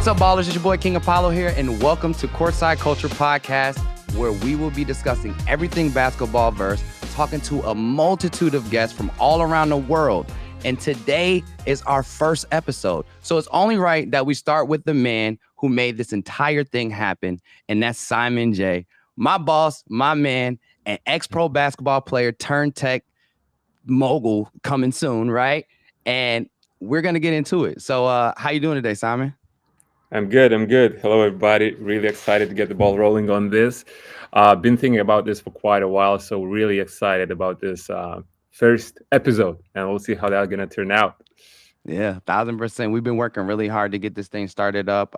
What's up, ballers? It's your boy King Apollo here, and welcome to Courtside Culture Podcast, where we will be discussing everything Basketballverse, talking to a multitude of guests from all around the world. And today is our first episode. So it's only right that we start with the man who made this entire thing happen, and that's Simon J. My boss, my man, an ex-pro basketball player turned tech mogul coming soon, right? And we're going to get into it. So how you doing today, Simon? I'm good. Hello, everybody. Really excited to get the ball rolling on this. Been thinking about this for quite a while, so really excited about this first episode, and we'll see how that's gonna turn out. Yeah, 1,000%. We've been working really hard to get this thing started up.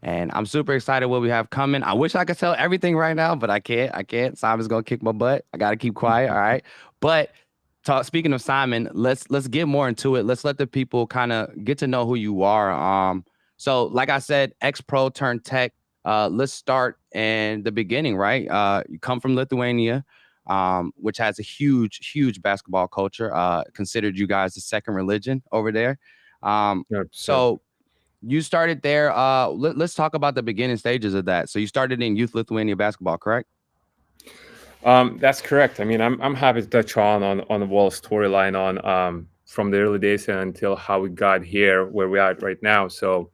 And I'm super excited what we have coming. I wish I could tell everything right now, but I can't. Simon's gonna kick my butt. I gotta keep quiet. All right. But speaking of Simon, let's get more into it. Let's let the people kind of get to know who you are. So like I said, ex-pro turned tech. Let's start in the beginning, right? You come from Lithuania, which has a huge basketball culture. Considered you guys the second religion over there. 100%. So you started there. Let's talk about the beginning stages of that. So you started in youth Lithuania basketball, correct? That's correct. I mean, I'm happy to touch on the whole storyline on from the early days until how we got here where we are right now. So,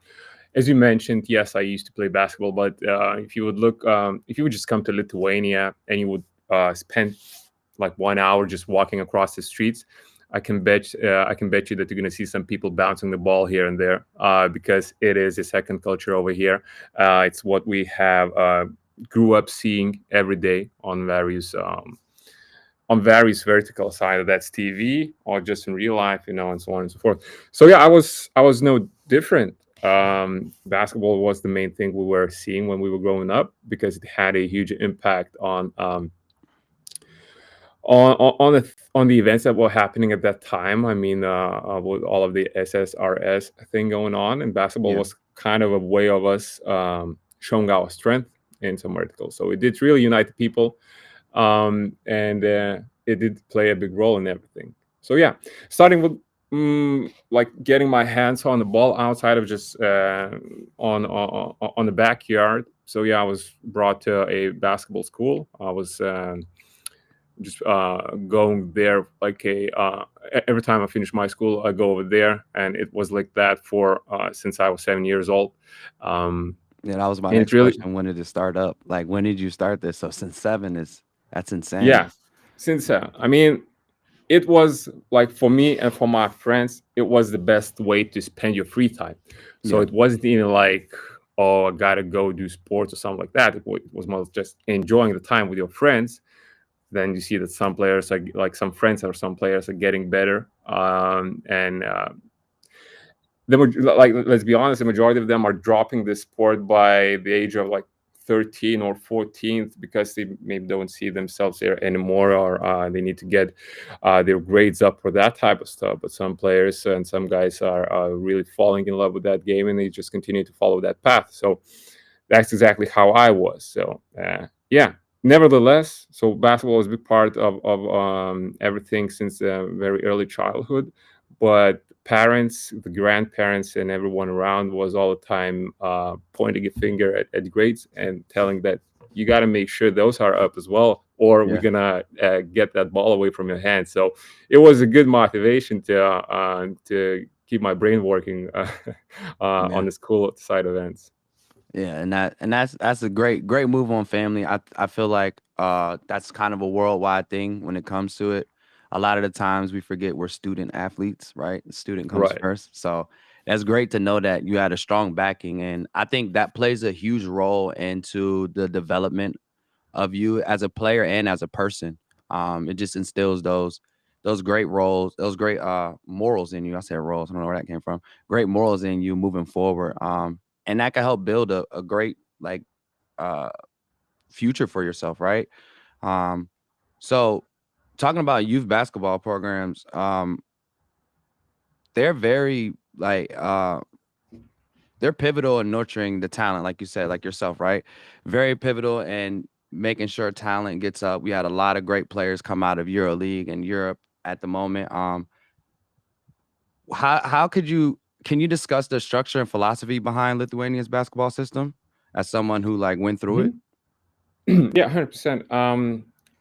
as you mentioned, yes, I used to play basketball, but if you would look, if you would just come to Lithuania and you would spend like 1 hour just walking across the streets, I can bet you that you're going to see some people bouncing the ball here and there because it is a second culture over here. It's what we have grew up seeing every day on various vertical side, that's TV or just in real life, and so on and so forth. So yeah, I was no different. Basketball was the main thing we were seeing when we were growing up because it had a huge impact on the events that were happening at that time. I mean, with all of the SSRS thing going on, and basketball Yeah. was kind of a way of us showing our strength in some verticals. So it did really unite the people, and it did play a big role in everything. So yeah, starting with like getting my hands on the ball outside of just on the backyard. So yeah, I was brought to a basketball school. I was just going there like every time I finish my school, I go over there, and it was like that for since I was 7 years old. Um, Yeah, that was my and it next really, question. When did it start up? Like, when did you start this? So since seven that's insane. yeah, since I mean, it was like for me and for my friends, it was the best way to spend your free time. So Yeah. it wasn't even like, oh, I gotta go do sports or something like that. It was more just enjoying the time with your friends. Then you see that some players are like some friends or some players are getting better, and like, let's be honest, the majority of them are dropping this sport by the age of like 13 or 14 because they maybe don't see themselves there anymore, or they need to get their grades up for that type of stuff. But some players and some guys are really falling in love with that game, and they just continue to follow that path. So that's exactly how I was. So yeah. Nevertheless, so basketball was a big part of everything since very early childhood. But parents, the grandparents, and everyone around was all the time pointing a finger at grades and telling that you got to make sure those are up as well, or we're Yeah. gonna get that ball away from your hands. So it was a good motivation to keep my brain working on Yeah. the school side events. Yeah, and that's a great move on family. I feel like that's kind of a worldwide thing when it comes to it. A lot of the times we forget we're student athletes, right? The student comes Right. first. So that's great to know that you had a strong backing, and I think that plays a huge role into the development of you as a player and as a person. It just instills those great roles, those great morals in you. I said roles, I don't know where that came from. Great morals in you moving forward. And that can help build a great like uh future for yourself, right? Um so talking about youth basketball programs, they're very like they're pivotal in nurturing the talent, like you said, like yourself, right? Very pivotal in making sure talent gets up. We had a lot of great players come out of EuroLeague and Europe at the moment. How could you can you discuss the structure and philosophy behind Lithuania's basketball system as someone who like went through it? Mhm. Yeah, 100%.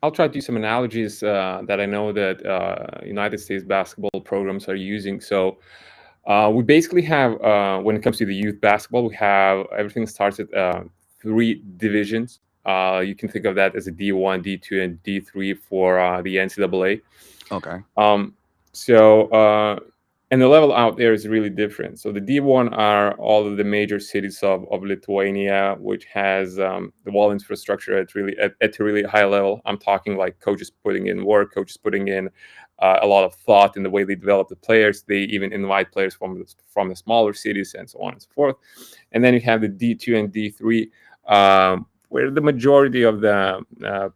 I'll try to use some analogies that I know that United States basketball programs are using. So we basically have, when it comes to the youth basketball, we have everything starts at three divisions. You can think of that as a D1, D2, and D3 for the NCAA. Okay. Um, so, and the level out there is really different. So the D1 are all of the major cities of Lithuania, which has the wall infrastructure at a really high level. I'm talking like coaches putting in work, coaches putting in a lot of thought in the way they develop the players. They even invite players from the smaller cities and so on and so forth. And then you have the D2 and D3, where the majority of the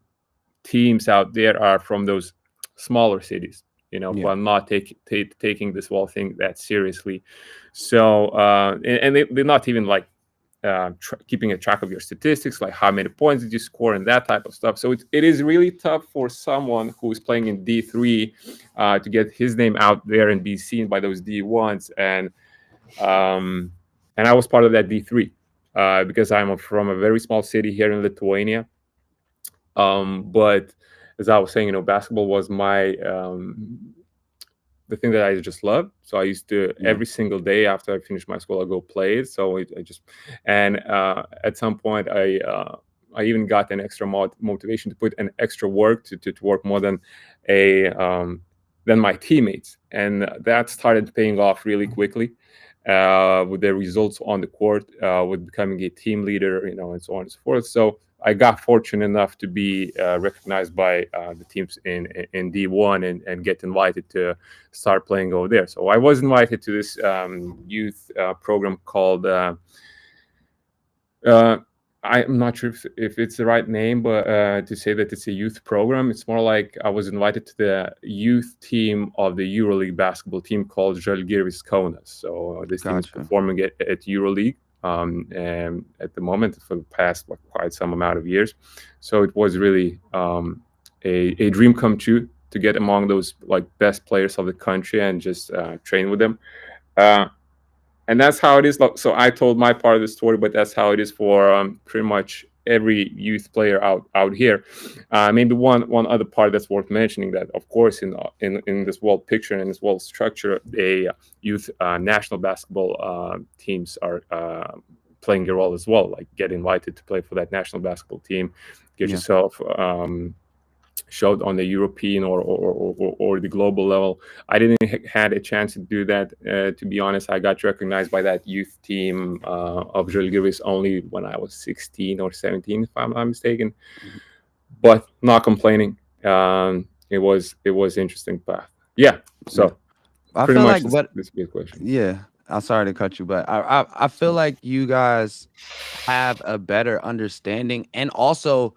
teams out there are from those smaller cities, who Yeah. are not taking this whole thing that seriously. So, and they're not even like keeping a track of your statistics, like how many points did you score and that type of stuff. So it is really tough for someone who is playing in D3 to get his name out there and be seen by those D1s. Um, and I was part of that D3 because I'm from a very small city here in Lithuania. But as I was saying, basketball was my the thing that I just loved. So I used to Yeah. every single day after I finished my school, I go play it. So I just and at some point I even got an extra motivation to put an extra work to work more than my teammates, and that started paying off really quickly. With the results on the court, with becoming a team leader, and so on and so forth. So I got fortunate enough to be recognized by the teams in D1 and get invited to start playing over there. So I was invited to this youth program called. Uh, I'm not sure if it's the right name, but to say that it's a youth program, it's more like I was invited to the youth team of the EuroLeague basketball team called Žalgiris Kaunas. So this team is Gotcha. performing at EuroLeague and at the moment for the past quite some amount of years. So it was really a dream come true to get among those like best players of the country and just train with them. Uh, and that's how it is. So I told my part of the story, but that's how it is for pretty much every youth player out here. Maybe one other part that's worth mentioning, that of course in this world picture and this world structure, a youth national basketball teams are playing a role as well. Like get invited to play for that national basketball team, get Yeah. yourself showed on the European or the global level. I didn't had a chance to do that. To be honest, I got recognized by that youth team of Žalgiris only when I was 16 or 17, if I'm not mistaken. Mhm. But not complaining. It was interesting path. Yeah. Yeah. So I pretty feel much like this, what this is a good question. yeah. I'm sorry to cut you, but I feel like you guys have a better understanding, and also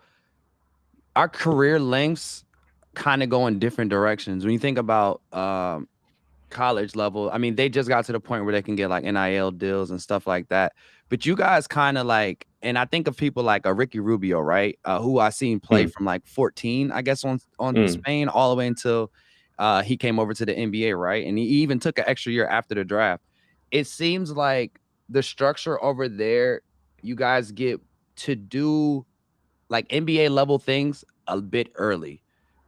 our career lengths kind of go in different directions. When you think about college level, I mean, they just got to the point where they can get like NIL deals and stuff like that. But you guys kind of like, and I think of people like a Ricky Rubio, right? Who I seen play Mm, from like 14, I guess, on mm, Spain all the way until he came over to the NBA, right? And he even took an extra year after the draft. It seems like the structure over there, you guys get to do like NBA level things a bit early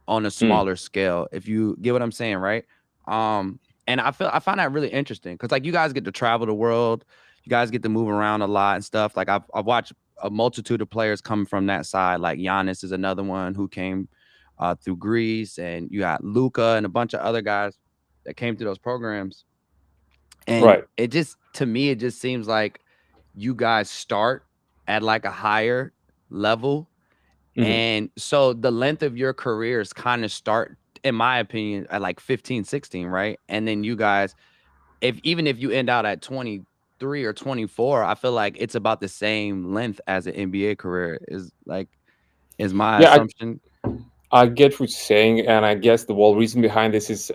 on a mm, smaller scale, if you get what I'm saying, right? Um, and I find that really interesting because like you guys get to travel the world, you guys get to move around a lot and stuff. Like I've watched a multitude of players come from that side. Like Giannis is another one who came through Greece, and you got Luca and a bunch of other guys that came through those programs. And right. it just to me, it just seems like you guys start at like a higher level, Hmm. and so the length of your careers kind of start, in my opinion, at like 15, 16, right? And then you guys, if you end out at 23 or 24, I feel like it's about the same length as an NBA career is my Yeah, assumption. I get what you're saying, and I guess the whole reason behind this is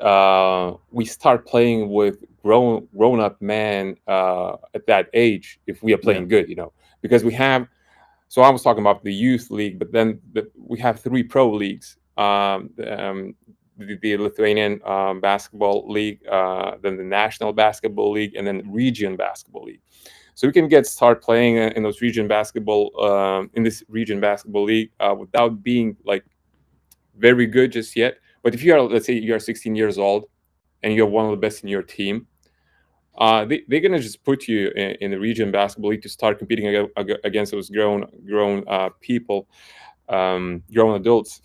we start playing with grown up men at that age if we are Yeah. playing good, because we have. So I was talking about the youth league, but then we have three pro leagues. the Lithuanian basketball league, then the national basketball league, and then region basketball league. So we can start playing in those region basketball in this region basketball league without being like very good just yet. But if you are, let's say, you are 16 years old and you're one of the best in your team, they're gonna just put you in the region basketball league to start competing against those grown people, grown adults.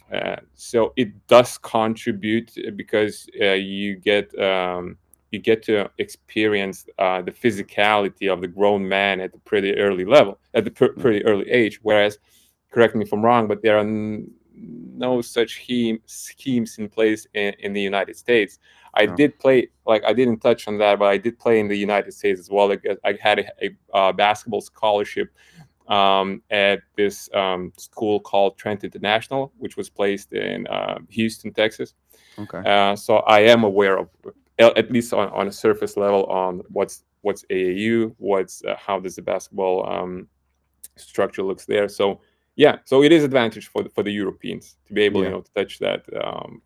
So it does contribute because you get to experience the physicality of the grown man at the pretty early level, at the pretty early age. Whereas, correct me if I'm wrong, but there are no such schemes in place in the United States. I No. did play, like I didn't touch on that, but I did play in the United States as well. Like I had a basketball scholarship at this school called Trent International, which was placed in Houston, Texas. Okay. So I am aware of, at least on a surface level, on what's AAU, what's how does the basketball structure looks there. So yeah, so it is advantage for the Europeans to be able, Yeah. to touch that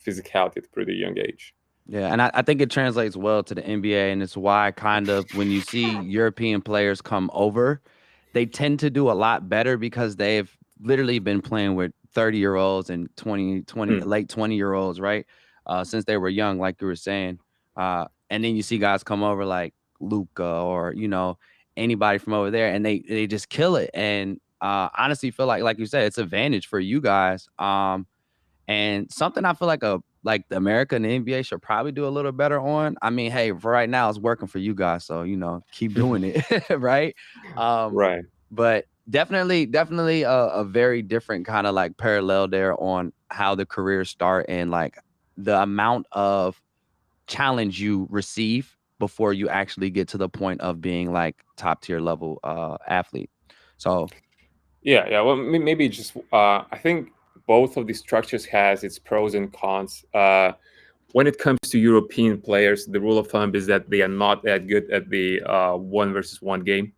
physicality at a pretty young age. Yeah, and I think it translates well to the NBA, and it's why kind of when you see European players come over, they tend to do a lot better because they've literally been playing with 30-year-olds and 20 Mm. late 20-year-olds, right? Since they were young, like you were saying. And then you see guys come over like Luca or, anybody from over there, and they just kill it. And honestly feel like you said, it's advantage for you guys. And something I feel like the America and the NBA should probably do a little better on. I mean, hey, for right now, it's working for you guys, so keep doing it, right? Um, Right. but definitely a very different kind of like parallel there on how the careers start and like the amount of challenge you receive before you actually get to the point of being like top tier level athlete. So Yeah, yeah. Well, maybe just I think both of these structures has its pros and cons. When it comes to European players, the rule of thumb is that they are not that good at the one versus one game.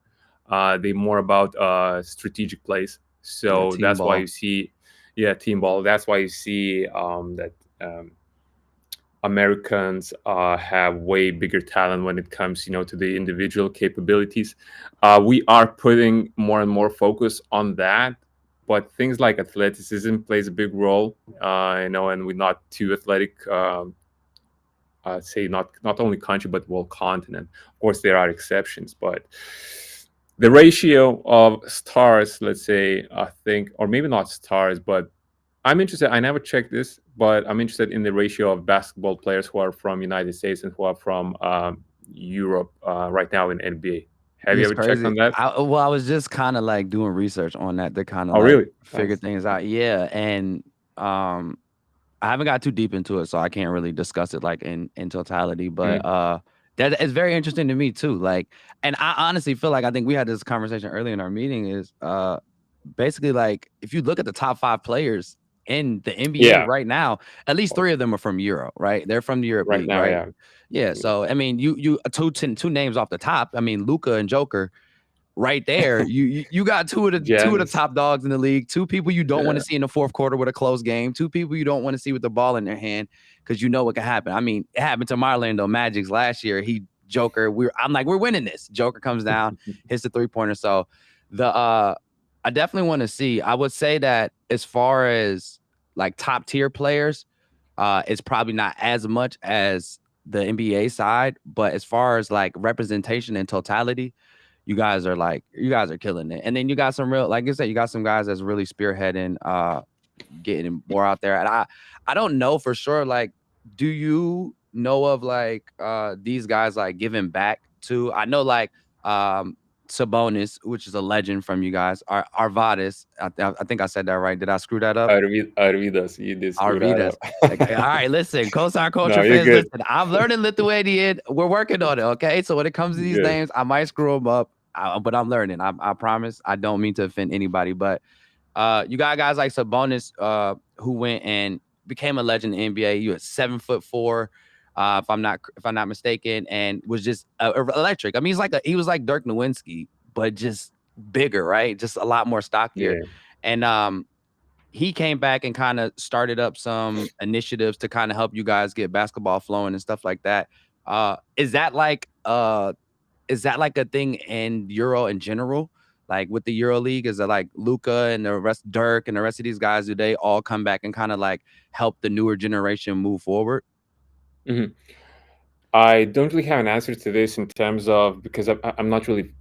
They're more about strategic plays. yeah, So team that's why you ball. see, yeah, team ball. That's why you see that Americans have way bigger talent when it comes, to the individual capabilities. We are putting more and more focus on that, but things like athleticism plays a big role. And we're not too athletic. I'd say not only country but world continent. Of course, there are exceptions, but the ratio of stars, let's say, I think, or maybe not stars, but I'm interested. I never checked this, but I'm interested in the ratio of basketball players who are from United States and who are from Europe right now in NBA. Have you It's ever checked crazy. on that? I was just kinda, like, doing research on that to kinda, Oh, like, really? figure Nice. things out. Yeah, and, I haven't got too deep into it, so I can't really discuss it, like, in totality, but, Mm. that is very interesting to me too, like and I honestly feel like I think we had this conversation earlier in our meeting is, basically, like, if you look at the top 5 players in the NBA Yeah. right now, at least 3 of them are from Europe, right? They're from the Europe Right League, now, right? yeah. Yeah, so, I mean, you two names off the top, I mean, Luca and Joker right there. You got two of the Janus. top dogs in the league, two people you don't want Yeah. to see in the fourth quarter with a close game, two people you don't want to see with the ball in their hand because you know what can happen. I mean, it happened to my Orlando Magics last year. I'm like, we're winning this. Joker comes down, hits the 3-pointer. So the I definitely want to see. I would say that as far as like top tier players, it's probably not as much as the NBA side, but as far as like representation and totality, you guys are killing it. And then you got some real, like I said, you got some guys that's really spearheading, getting more out there. And I don't know for sure. Like, do you know of like these guys like giving back to? I know like Sabonis, which is a legend from you guys, Arvydas. I think I said that right. Did I screw that up? Arvidas, you did screw that Arvydas. Okay, all up. right, listen, Courtside No, Culture you're fans, good. listen. I'm learning Lithuanian. We're working on it. Okay, so when it comes to these Good. names, I might screw them up, but I'm learning. I promise. I don't mean to offend anybody, but you got guys like Sabonis, who went and became a legend in the NBA. You had 7'4", if I'm not mistaken, and was just electric. I mean, he was like Dirk Nowitzki, but just bigger, right? Just a lot more stockier, Yeah. and he came back and kind of started up some initiatives to kind of help you guys get basketball flowing and stuff like that. Is that like a thing in Euro in general? Like with the Euro League, is it like Luca and the rest, Dirk and the rest of these guys? Do they all come back and kind of like help the newer generation move forward? Mhm. I don't really have an answer to this in terms of, because I'm not really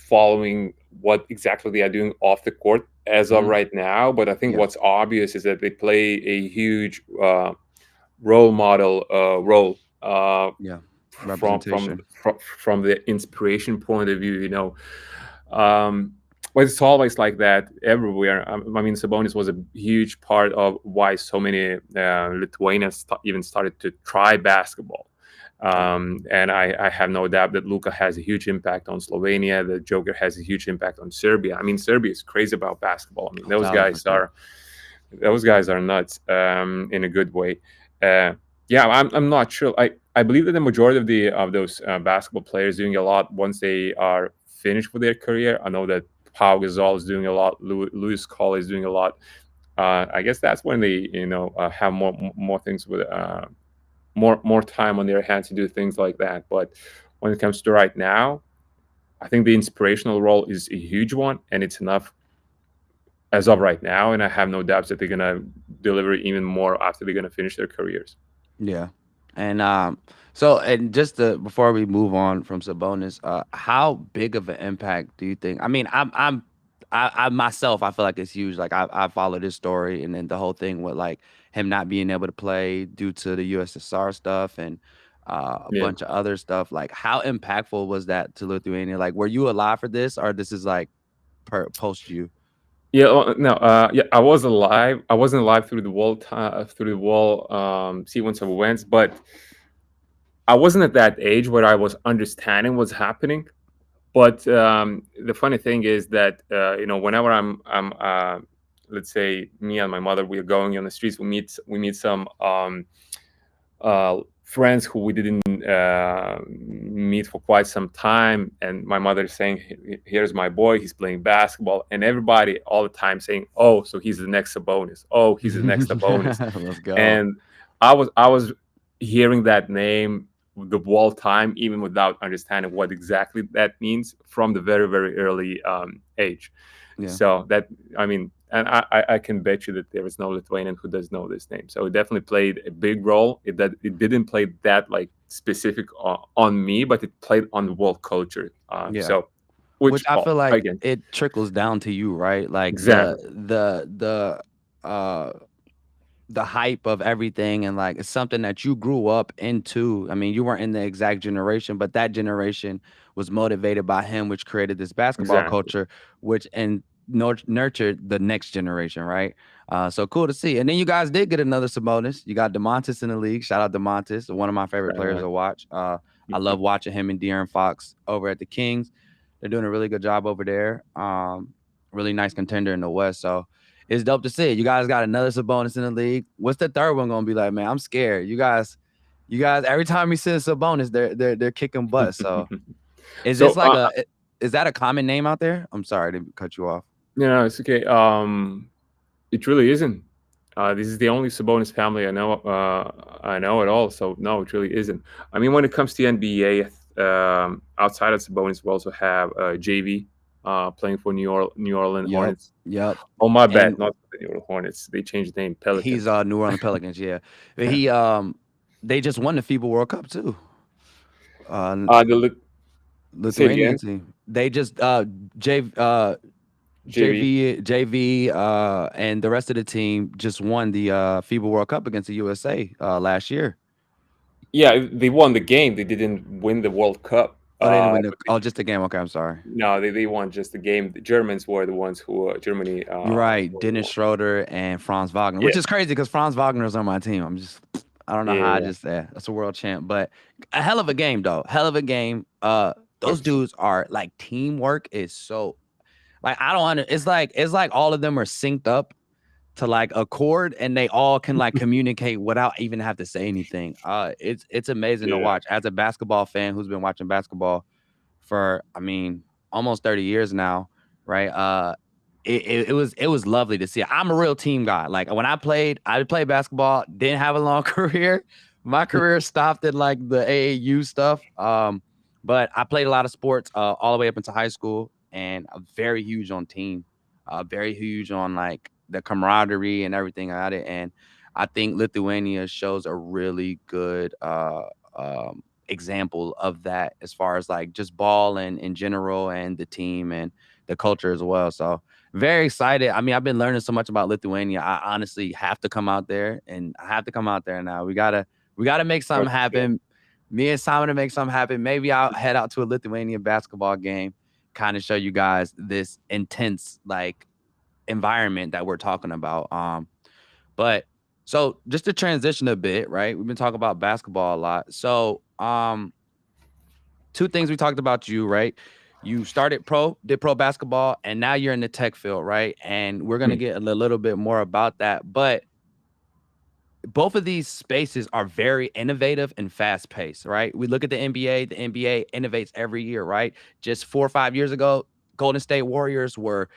following what exactly they are doing off the court as of Hmm. right now. But I think Yeah, what's obvious is that they play a huge role model role yeah, from representation. from the inspiration point of view. Um, but it's always like that everywhere. I mean, Sabonis was a huge part of why so many Lithuanians even started to try basketball. Yeah, And I have no doubt that Luka has a huge impact on Slovenia. The Joker has a huge impact on Serbia. I mean, Serbia is crazy about basketball. I mean, 1,000%. those guys are nuts in a good way. Uh, yeah, I'm not sure. I believe that the majority of those basketball players doing a lot once they are finished with their career. I know that Pau Gasol is doing a lot. Louis Cole is doing a lot. I guess that's when they have more things with more time on their hands to do things like that. But when it comes to right now, I think the inspirational role is a huge one, and it's enough as of right now. And I have no doubts that they're gonna deliver even more after they're gonna finish their careers. Yeah. And so and just to before we move on from Sabonis, how big of an impact do you think? I mean, I myself I feel like it's huge. Like I followed his story and then the whole thing with like him not being able to play due to the USSR stuff and a Yeah. bunch of other stuff. Like how impactful was that to Lithuania? Like were you alive for this or this is like post you? Yeah, no, yeah, I was alive. I wasn't alive through the whole time, through the whole sequence of events, but I wasn't at that age where I was understanding what's happening. But the funny thing is that whenever I'm let's say me and my mother, we're going on the streets, we meet some friends who we didn't meet for quite some time, and my mother is saying, Here's my boy, he's playing basketball," and everybody all the time saying, "Oh, so he's the next Sabonis. Oh, he's the next Sabonis." Let's go. And I was hearing that name the whole time, even without understanding what exactly that means from the very very early age. Yeah. So that, I mean, and I can bet you that there is no Lithuanian who does know this name. So it definitely played a big role. It didn't play that like specific on me, but it played on the world culture. Yeah. So, Which which I feel like again, it trickles down to you, right? Like exactly, uh the hype of everything and like it's something that you grew up into. I mean, you weren't in the exact generation, but that generation was motivated by him, which created this basketball exactly. culture, which and nurtured the next generation, right? So cool to see. And then you guys did get another Sabonis. You got DeMontis in the league. Shout out DeMontis, one of my favorite players Uh, to watch. I love watching him and De'Aaron Fox over at the Kings. They're doing a really good job over there. Really nice contender in the West. So it's dope to see. You guys got another Sabonis in the league. What's the third one gonna be like, man? I'm scared. You guys. Every time we send Sabonis, they're kicking butt. So is so this like is that a common name out there? I'm sorry to cut you off. it's okay. It really isn't. This is the only Sabonis family I know. I know at all. So no, it really isn't. I mean, when it comes to NBA, outside of Sabonis, we also have JV playing for New Orleans Yep, Hornets. yep. Oh my bad, And not the New Orleans Hornets. They changed the name, he's Pelicans. New Orleans Pelicans. Yeah, but they just won the FIBA World Cup too. Uh, Say it Lithuanian again, team. They just J JV. JV, and the rest of the team just won the FIBA World Cup against the USA last year. Yeah, they won the game. They didn't win the World Cup. Oh, they didn't win the. But Oh, just the game. Okay, I'm sorry. no, they won just the game. The Germans were the ones who Germany. You're right. Were the Dennis one. Schroeder and Franz Wagner, Yeah, which is crazy because Franz Wagner's on my team. I don't know how I yeah, just that's a world champ, but a hell of a game though. Hell of a game. Those 100%. dudes are like teamwork is so like I don't it's like all of them are synced up to like a chord and they all can like communicate without even have to say anything. It's amazing to Yeah. watch as a basketball fan who's been watching basketball for I mean almost 30 years now, right? it was lovely to see. I'm a real team guy. Like when I played basketball, didn't have a long career. My career stopped at like the AAU stuff. But I played a lot of sports all the way up into high school, and I'm very huge on team, very huge on like the camaraderie and everything at it. And I think Lithuania shows a really good example of that as far as like just ball and in general and the team and the culture as well. So very excited. I mean, I've been learning so much about Lithuania. I honestly have to come out there, and I have to come out there now. We gotta make For something sure. happen. Me and Simon to make something happen. Maybe I'll head out to a Lithuanian basketball game, kind of show you guys this intense like environment that we're talking about. But so just to transition a bit, right? We've been talking about basketball a lot. So two things we talked about you, right? You did pro basketball, and now you're in the tech field, right? And we're gonna Mm, get a little bit more about that. But both of these spaces are very innovative and fast paced, right? We look at the NBA. The NBA innovates every year, right? Just 4 or 5 years ago, Golden State Warriors were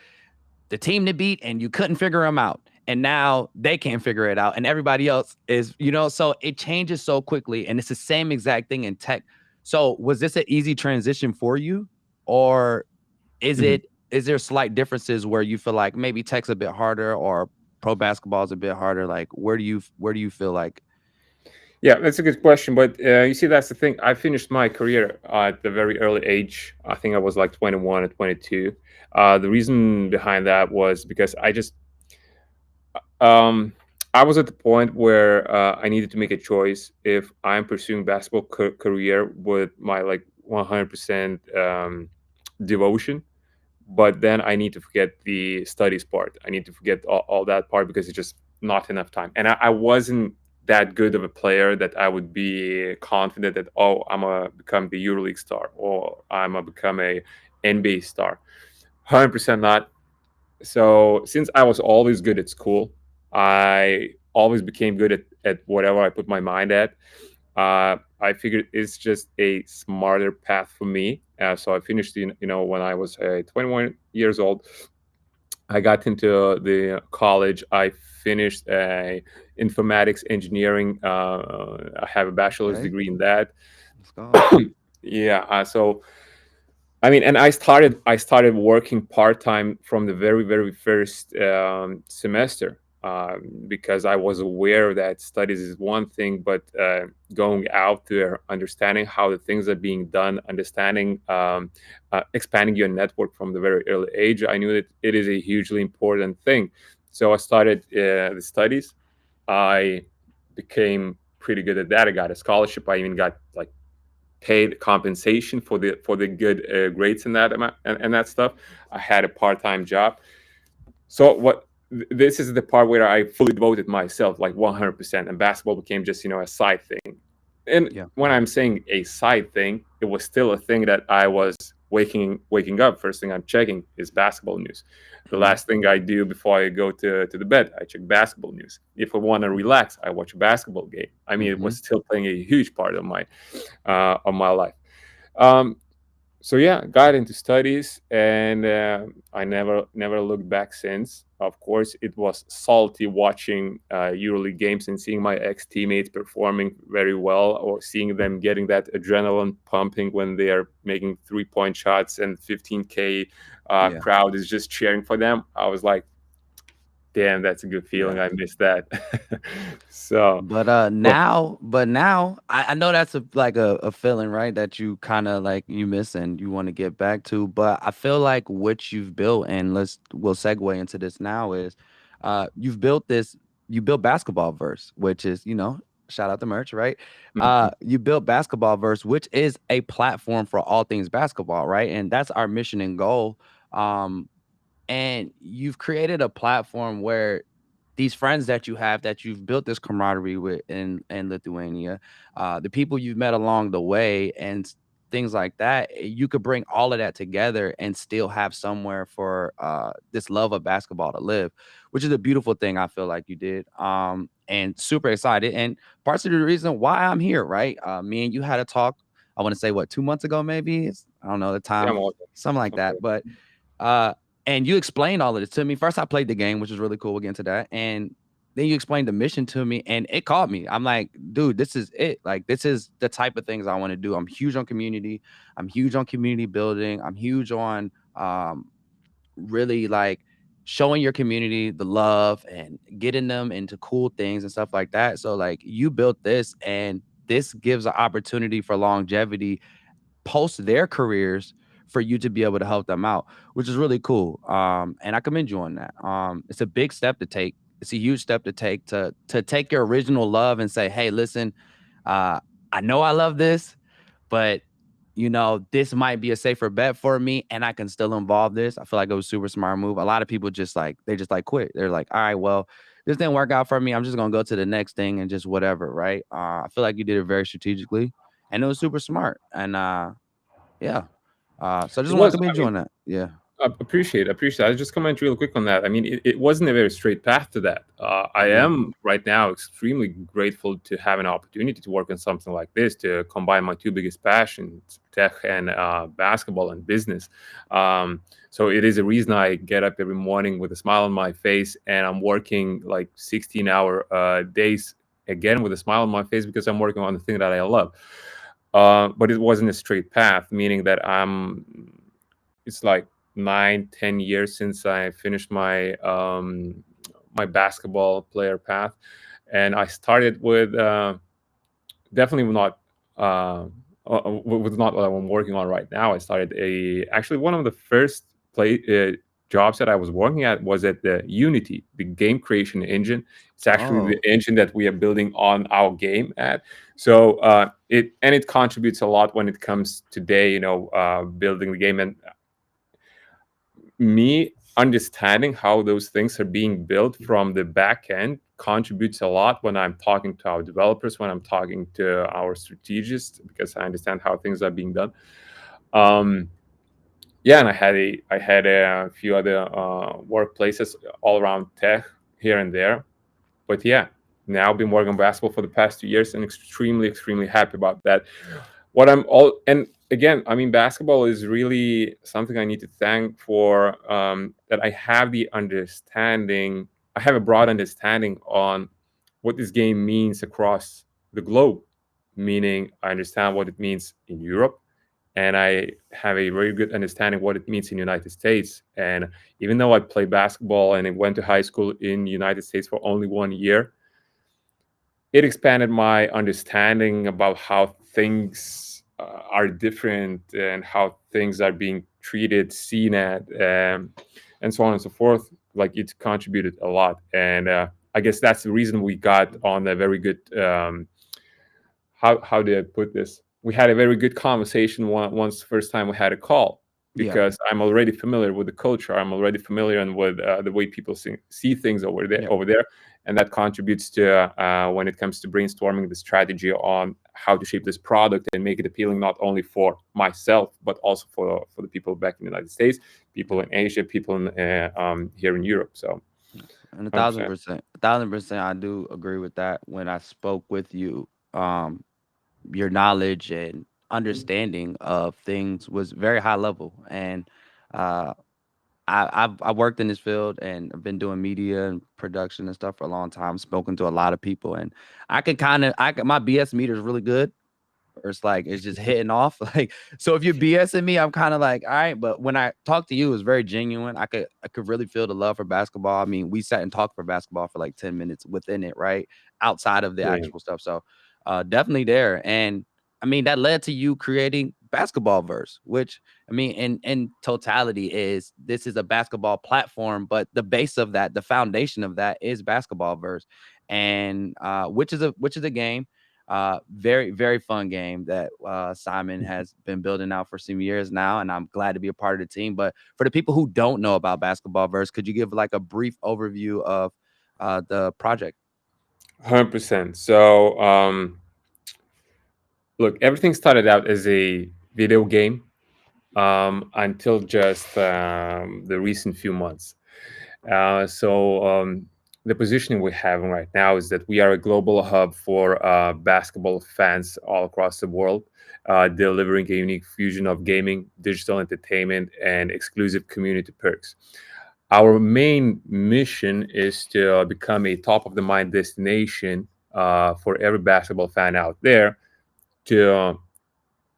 the team to beat, and you couldn't figure them out. And now they can't figure it out, and everybody else is, so it changes so quickly. And it's the same exact thing in tech. So was this an easy transition for you? Or mhm. is there slight differences where you feel like maybe tech's a bit harder or pro basketball is a bit harder? Like where do you feel like? Yeah, that's a good question. But you see, that's the thing. I finished my career at a very early age. I think I was like 21 or 22. The reason behind that was because um, I was at the point where I needed to make a choice if I'm pursuing basketball career with my like 100% devotion, but then I need to forget the studies part. I need to forget all that part because it's just not enough time. And I wasn't that good of a player that I would be confident that, oh, I'm gonna become the EuroLeague star or I'm gonna become a NBA star. 100% not. So since I was always good at school, I always became good at whatever I put my mind at. I figured it's just a smarter path for me. So I finished, when I was 21 years old. I got into the college. I finished informatics engineering. I have a bachelor's Okay, degree in that. let's go. Yeah. So I mean, and I started working part time from the very very first semester, because I was aware that studies is one thing, but going out there, understanding how the things are being done, understanding, expanding your network from the very early age, I knew that it is a hugely important thing. So I started the studies. I became pretty good at that. I got a scholarship. I even got like paid compensation for the good grades and that amount and that stuff. I had a part-time job. So this is the part where I fully devoted myself like 100%, and basketball became just a side thing. And Yeah. when I'm saying a side thing, it was still a thing that I was waking up. First thing I'm checking is basketball news. The Mhm. last thing I do before I go to the bed, I check basketball news. If I want to relax, I watch a basketball game. I mean, it was Mhm. still playing a huge part of my life. Um, so yeah, got into studies, and I never looked back since. Of course, it was salty watching EuroLeague games and seeing my ex teammates performing very well, or seeing them getting that adrenaline pumping when they are making 3-point shots and 15K Yeah. crowd is just cheering for them. I was like, damn, that's a good feeling. Yeah. I missed that. So, but But now I know that's a feeling, right? That you kind of like you miss and you want to get back to. But I feel like what you've built, and we'll segue into this now, is you built Basketballverse, which is, shout out the merch, right? mhm, You built Basketballverse, which is a platform for all things basketball, right? And that's our mission and goal. Um, and you've created a platform where these friends that you've built this camaraderie with in Lithuania, the people you've met along the way, and things like that, you could bring all of that together and still have somewhere for this love of basketball to live, which is a beautiful thing. I feel like you did, and super excited. And parts of the reason why I'm here, right? Me and you had a talk. I want to say what 2 months ago, maybe. I don't know the yeah, I'm time, all something like okay. that, but uh And you explained all of this to me. First, I played the game, which is really cool. We'll get into that. And then you explained the mission to me, and it caught me. I'm like, dude, this is it. Like, this is the type of things I want to do. I'm huge on community. I'm huge on community building. I'm huge on really like showing your community the love and getting them into cool things and stuff like that. So like you built this, and this gives an opportunity for longevity post their careers for you to be able to help them out, which is really cool. And I commend you on that. It's a big step to take. It's a huge step to take to take your original love and say, hey, listen, uh, I know I love this, but this might be a safer bet for me, and I can still involve this. I feel like it was a super smart move. A lot of people just like they just like quit. They're like, all right, well, this didn't work out for me. I'm just gonna go to the next thing and just whatever, right? I feel like you did it very strategically, and it was super smart. And yeah. So I It just want to was. commend I you mean, on that. Yeah. appreciate. I'll just comment real quick on that. I mean, it wasn't a very straight path to that. I Yeah. am right now extremely grateful to have an opportunity to work on something like this, to combine my two biggest passions, tech and basketball and business. So it is a reason I get up every morning with a smile on my face, and I'm working like 16-hour days again with a smile on my face because I'm working on the thing that I love. But it wasn't a straight path, meaning that it's like 9, 10 years since I finished my basketball player path, and I started with definitely not with not what I'm working on right now. I started a actually one of the first play jobs that I was working at was at the Unity, the game creation engine. It's actually the Oh. engine that we are building on our game at. So it contributes a lot when it comes today, building the game. And me understanding how those things are being built from the back end contributes a lot when I'm talking to our developers, when I'm talking to our strategists, because I understand how things are being done. Um, yeah, and I had a few other workplaces all around tech here and there, but yeah, now I've been working on basketball for the past 2 years and extremely happy about that. What I'm all and again, I mean, basketball is really something I need to thank for, that I have the understanding. I have a broad understanding on what this game means across the globe, meaning I understand what it means in Europe, and I have a very good understanding what it means in the United States. And even though I played basketball and I went to high school in the United States for only 1 year, it expanded my understanding about how things are different and how things are being treated, seen at, and so on and so forth. Like, it contributed a lot, and I guess that's the reason we got on a very good. How did I put this? We had a very good conversation once the first time we had a call, Yeah. because I'm already familiar with the culture. I'm already familiar and with the way people see things Yeah. over there, and that contributes to when it comes to brainstorming the strategy on how to shape this product and make it appealing not only for myself but also for the people back in the United States, people Yeah. in Asia, people here in Europe. So, Yeah. And a thousand 100%. percent, a thousand percent, I do agree with that. When I spoke with you, your knowledge and understanding of things was very high level, and uh, I worked in this field and I've been doing media and production and stuff for a long time. Spoken to a lot of people, and my BS meter is really good. Or it's just hitting off. Like, so if you're BSing me, I'm kind of like, all right. But when I talk to you, it's very genuine. I could really feel the love for basketball. I mean, we sat and talked for basketball for like 10 minutes within it, right? Outside of the Yeah. actual stuff. So definitely there. And I mean, that led to you creating Basketballverse, which I mean, in totality is this is a basketball platform, but the base of that, the foundation of that is Basketballverse. And which is a game, very, very fun game that Simon has been building out for some years now, and I'm glad to be a part of the team. But for the people who don't know about Basketballverse, could you give like a brief overview of the project? 100%. So, look, everything started out as a video game, until just the recent few months. So the positioning we have right now is that we are a global hub for basketball fans all across the world. delivering a unique fusion of gaming, digital entertainment, and exclusive community perks. Our main mission is to become a top of the mind destination for every basketball fan out there to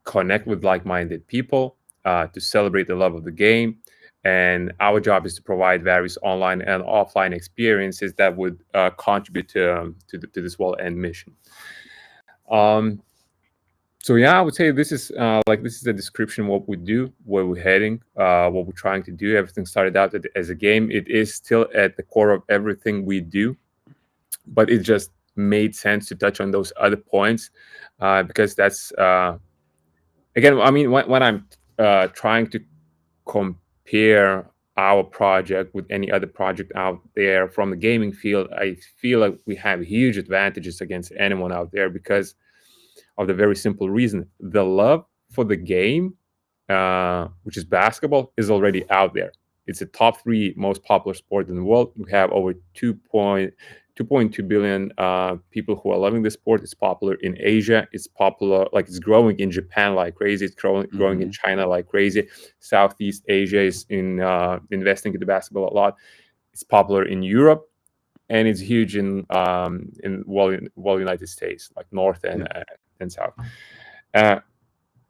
connect with like minded people, to celebrate the love of the game. And our job is to provide various online and offline experiences that would contribute to this well end mission. Um, so yeah, I would say this is a description of what we do, where we're heading, what we're trying to do. Everything started out as a game. It is still at the core of everything we do, but it just made sense to touch on those other points because that's again. I mean, when I'm trying to compare our project with any other project out there from the gaming field, I feel like we have huge advantages against anyone out there because of the very simple reason: the love for the game, which is basketball, is already out there. It's the top three most popular sport in the world. We have over 2.2 billion people who are loving the sport. It's popular in Asia. It's popular, like it's growing in Japan like crazy. It's growing in China like crazy. Southeast Asia is investing into basketball a lot. It's popular in Europe, and it's huge in United States, like North Yeah. and South. Uh,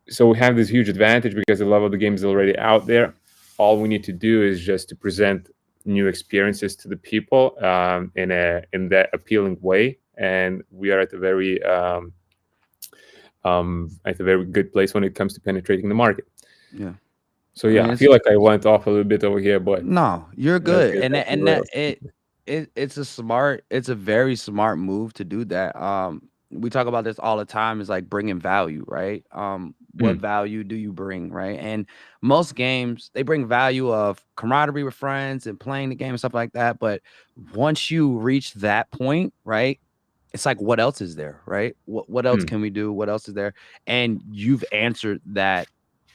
so we have this huge advantage because the love of the game is already out there. All we need to do is just to present new experiences to the people in that appealing way, and we are at a very good place when it comes to penetrating the market. Yeah. So I yeah, mean, I feel like I went off a little bit over here, but no, you're let's good. get And back to the that rails. it's a very smart move to do that. We talk about this all the time, is like bringing value, right? What Mm, value do you bring, right? And most games, they bring value of camaraderie with friends and playing the game and stuff like that. But once you reach that point, right? It's like, what else is there, right? What else mm, can we do? What else is there? And you've answered that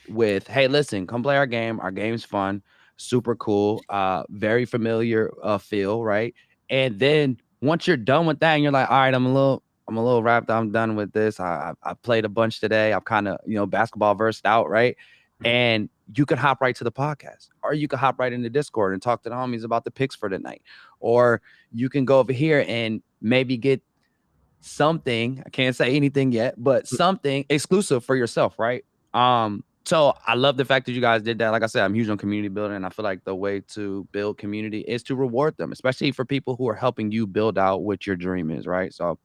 with, hey, listen, come play our game. Our game's fun, super cool, very familiar feel, right? And then once you're done with that, and you're like, all right, I'm a little wrapped. I'm done with this. I played a bunch today. I've kind of, basketball versed out, right? And you could hop right to the podcast, or you could hop right into Discord and talk to the homies about the picks for the night, or you can go over here and maybe get something. I can't say anything yet, but something exclusive for yourself, right? So I love the fact that you guys did that. Like I said, I'm huge on community building, and I feel like the way to build community is to reward them, especially for people who are helping you build out what your dream is, right? So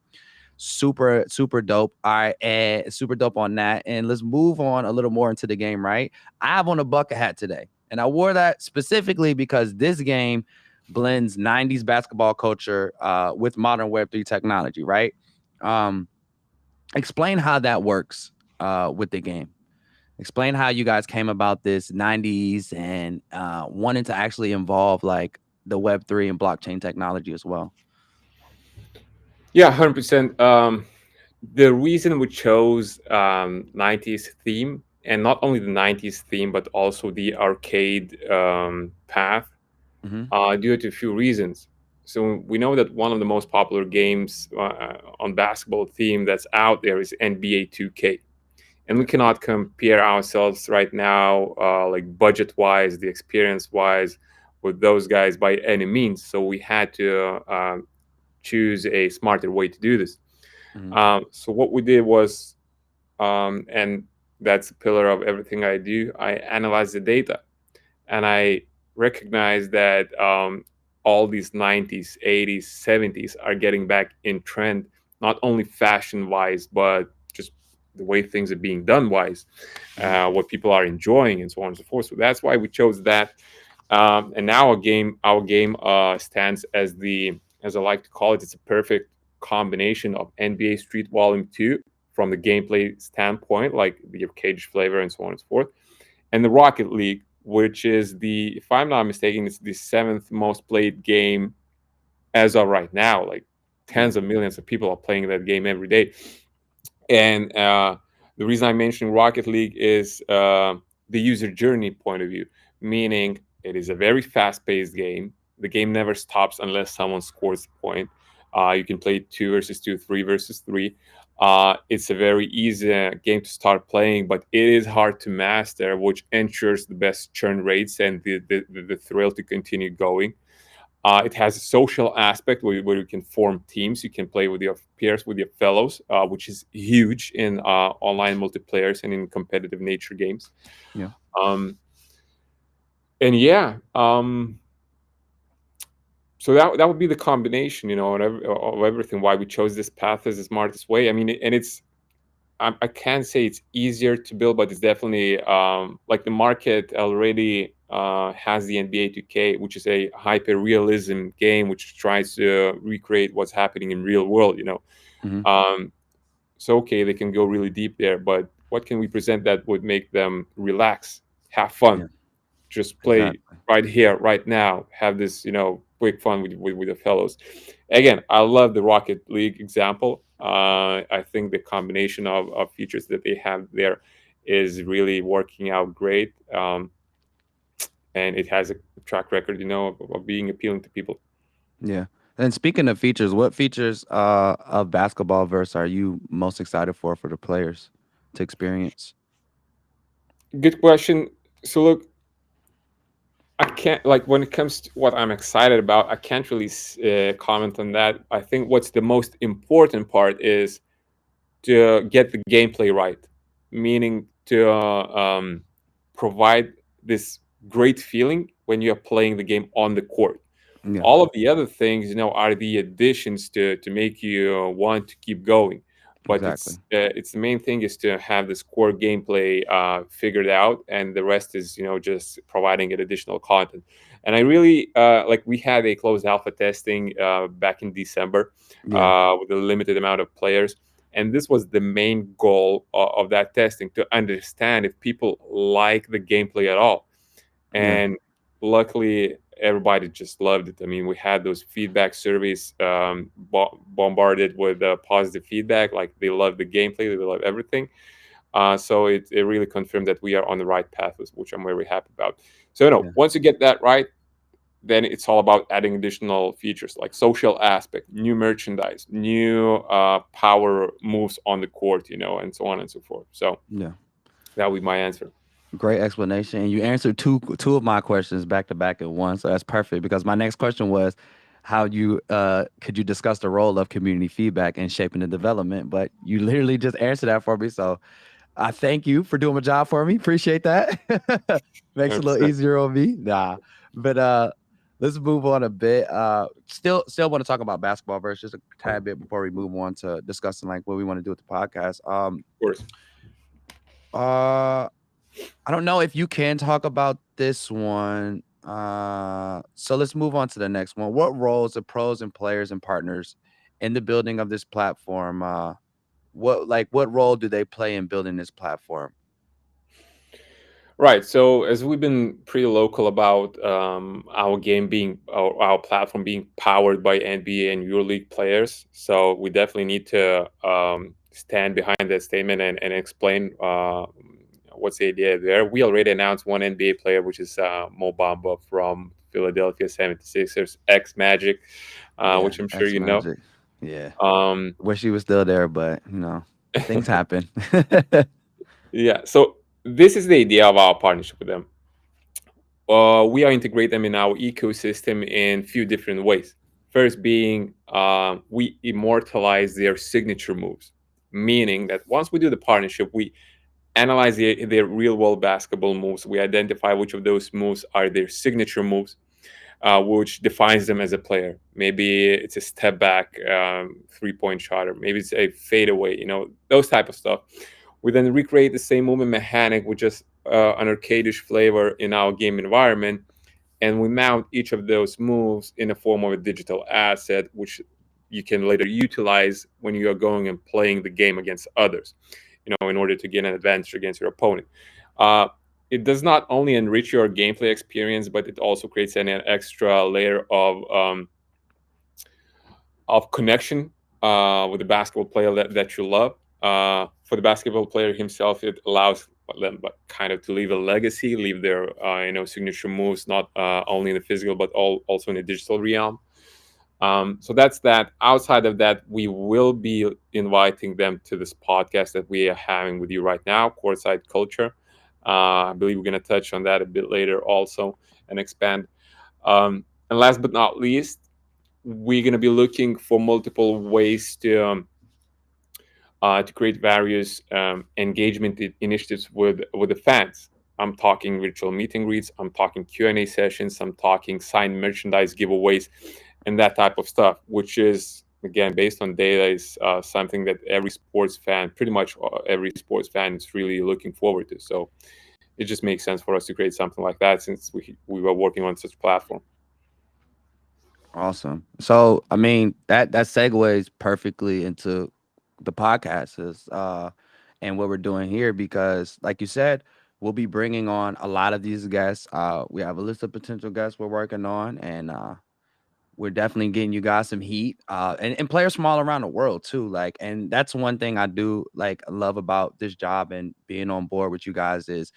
super, super dope. All right, and super dope on that. And let's move on a little more into the game, right? I have on a bucket hat today, and I wore that specifically because this game blends 90s basketball culture with modern Web3 technology, right? Um, Explain how that works with the game. Explain how you guys came about this 90s and wanting to actually involve like the Web3 and blockchain technology as well. yeah, 100%. The reason we chose 90s theme, and not only the 90s theme, but also the arcade path, Mm-hmm. due to a few reasons. So we know that one of the most popular games on basketball theme that's out there is NBA 2K. And we Yeah. cannot compare ourselves right now, like budget wise, the experience wise, with those guys by any means. So we had to choose a smarter way to do this. Mm-hmm. So what we did was, and that's a pillar of everything I do, I analyze the data, and I recognize that all these 90s, 80s, 70s are getting back in trend, not only fashion wise, but just the way things are being done wise, Mm-hmm. what people are enjoying, and so on and so forth. So that's why we chose that. And now our game stands as as I like to call it, it's a perfect combination of NBA Street Volume 2 from the gameplay standpoint, like the arcade flavor and so on and so forth, and the Rocket League, which is if I'm not mistaken, it's the seventh most played game as of right now. Like Yeah. tens of millions of people are playing that game every day. And the reason I'm mentioning Rocket League is the user journey point of view, meaning it is a very fast-paced game. The game never stops unless someone scores a point. You can play 2 versus 2, 3 versus 3. It's a very easy game to start playing, but it is hard to master, which ensures the best churn rates and the thrill to continue going. It has a social aspect where you can form teams. You can play with your peers, with your fellows, which is huge in online multiplayers and in competitive nature games. Yeah. Um, and yeah, so that would be the combination, of everything. Why we chose this path as the smartest way. I mean, and I can't say it's easier to build, but it's definitely like the market already has the NBA 2K, which is a hyper realism game, which tries to recreate what's happening in real world. Hmm. Um, so okay, they can go really deep there, but what can we present that would make them relax, have fun, Yeah. just play Exactly. right here, right now, have this, quick fun with the fellows. Again, I love the Rocket League example. I think the combination of features that they have there is really working out great. And it has a track record, of being appealing to people. Yeah. And speaking of features, what features of Basketballverse are you most excited for the players to experience? Good question. So look, I can't, like, when it comes to what I'm excited about, I can't really comment on that. I think what's the most important part is to get the gameplay right, meaning to provide this great feeling when you're playing the game on the court. Yeah. All of the other things, are the additions to make you want to keep going. But Exactly. it's the main thing is to have this core gameplay figured out, and the rest is just providing it additional content. And I really like, we had a closed alpha testing back in December Yeah. with a limited amount of players, and this was the main goal of that testing, to understand if people like the gameplay at all. Yeah. And luckily everybody just loved it. I mean, we had those feedback surveys bombarded with positive feedback, like they love the gameplay, they love everything. So it really confirmed that we are on the right path, which I'm very happy about. So Yeah. once you get that right, then it's all about adding additional features like social aspect, new merchandise, new power moves on the court, and so on and so forth. So Yeah. that would be my answer. Great explanation. And you answered two of my questions back to back at once. So that's perfect because my next question was how you could you discuss the role of community feedback in shaping the development? But you literally just answered that for me. So I thank you for doing my job for me. Appreciate that. Makes it a little 100%. easier on me. Nah. But let's move on a bit. Still want to talk about basketball verse just a tad bit before we move on to discussing like what we want to do with the podcast. Of course. Uh I don't know if you can talk about this one. So let's move on to the next one. What roles the pros and players and partners in the building of this platform? What role do they play in building this platform? Right. So as we've been pretty local about our game being our platform being powered by NBA and EuroLeague players, so we definitely need to stand behind that statement and explain what's the idea there. We already announced one NBA player, which is Mo Bamba from Philadelphia 76ers, ex Magic, Yeah, which I'm sure X you know. Magic. Yeah, Um, wish he was still there, but things happen. yeah. So this is the idea of our partnership with them. We are integrate them in our ecosystem in few different ways. First being we immortalize their signature moves, meaning that once we do the partnership, we analyze their real world basketball moves. We identify which of those moves are their signature moves, which defines them as a player. Maybe it's a step back 3-point shot, or maybe it's a fadeaway, those type of stuff. We then recreate the same movement mechanic with just an arcadish flavor in our game environment, and we mount each of those moves in the form of a digital asset, which you can later utilize when you are going and playing the game against others, in order to gain an advantage against your opponent. Uh, it does not only enrich your gameplay experience, but it also creates an extra layer of connection with the basketball player that you love. For the basketball player himself, it allows them kind of to leave a legacy, leave their signature moves, not only in the physical but also in the digital realm. So that's that. Outside of that, we will be inviting them to this podcast that we are having with you right now, Courtside Culture. I believe we're going to touch on that a bit later also and expand. And last but not least, we're going to be looking for multiple ways to create various engagement initiatives with the fans. I'm talking virtual meet and greets. I'm talking Q&A sessions. I'm talking signed merchandise giveaways, and that type of stuff, which is again based on data, is something that every sports fan, pretty much every sports fan, is really looking forward to. So it just makes sense for us to create something like that since we were working on such a platform. Awesome. So, I mean, that segues perfectly into the podcast and what we're doing here because, like you said, we'll be bringing on a lot of these guests. We have a list of potential guests we're working on, and we're definitely getting you guys some heat and players from all around the world too, like, and that's one thing I do like love about this job and being on board with you guys is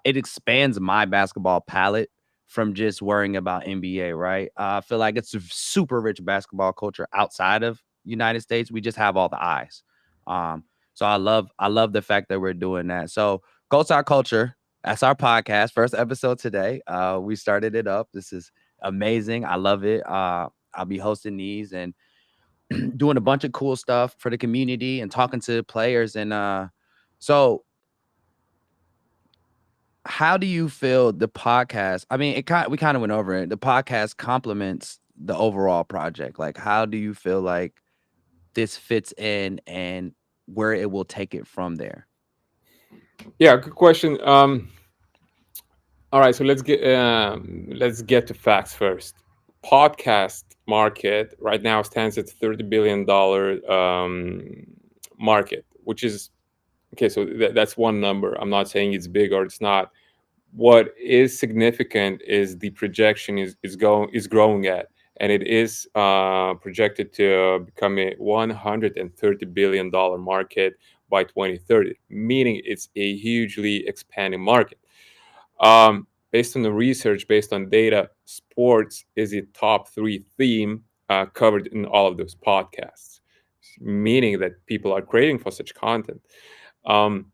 it expands my basketball palette from just worrying about NBA, right? I feel like it's a super rich basketball culture outside of United States. We just have all the eyes. So I love the fact that we're doing that. So Courtside Culture, that's our podcast, first episode today. We started it up. This is amazing. I love it. I'll be hosting these and doing a bunch of cool stuff for the community and talking to players. And so, how do you feel the podcast? I mean, we kind of went over it. The podcast complements the overall project. Like, how do you feel like this fits in and where it will take it from there? Yeah, good question. All right, so let's get to facts first. Podcast market right now stands at $30 billion market, which is okay. So that's one number. I'm not saying it's big or it's not. What is significant is the projection is growing at, and it is projected to become a $130 billion market by 2030, meaning it's a hugely expanding market. Based on the research, based on data, sports is a top three theme covered in all of those podcasts, meaning that people are craving for such content. Um,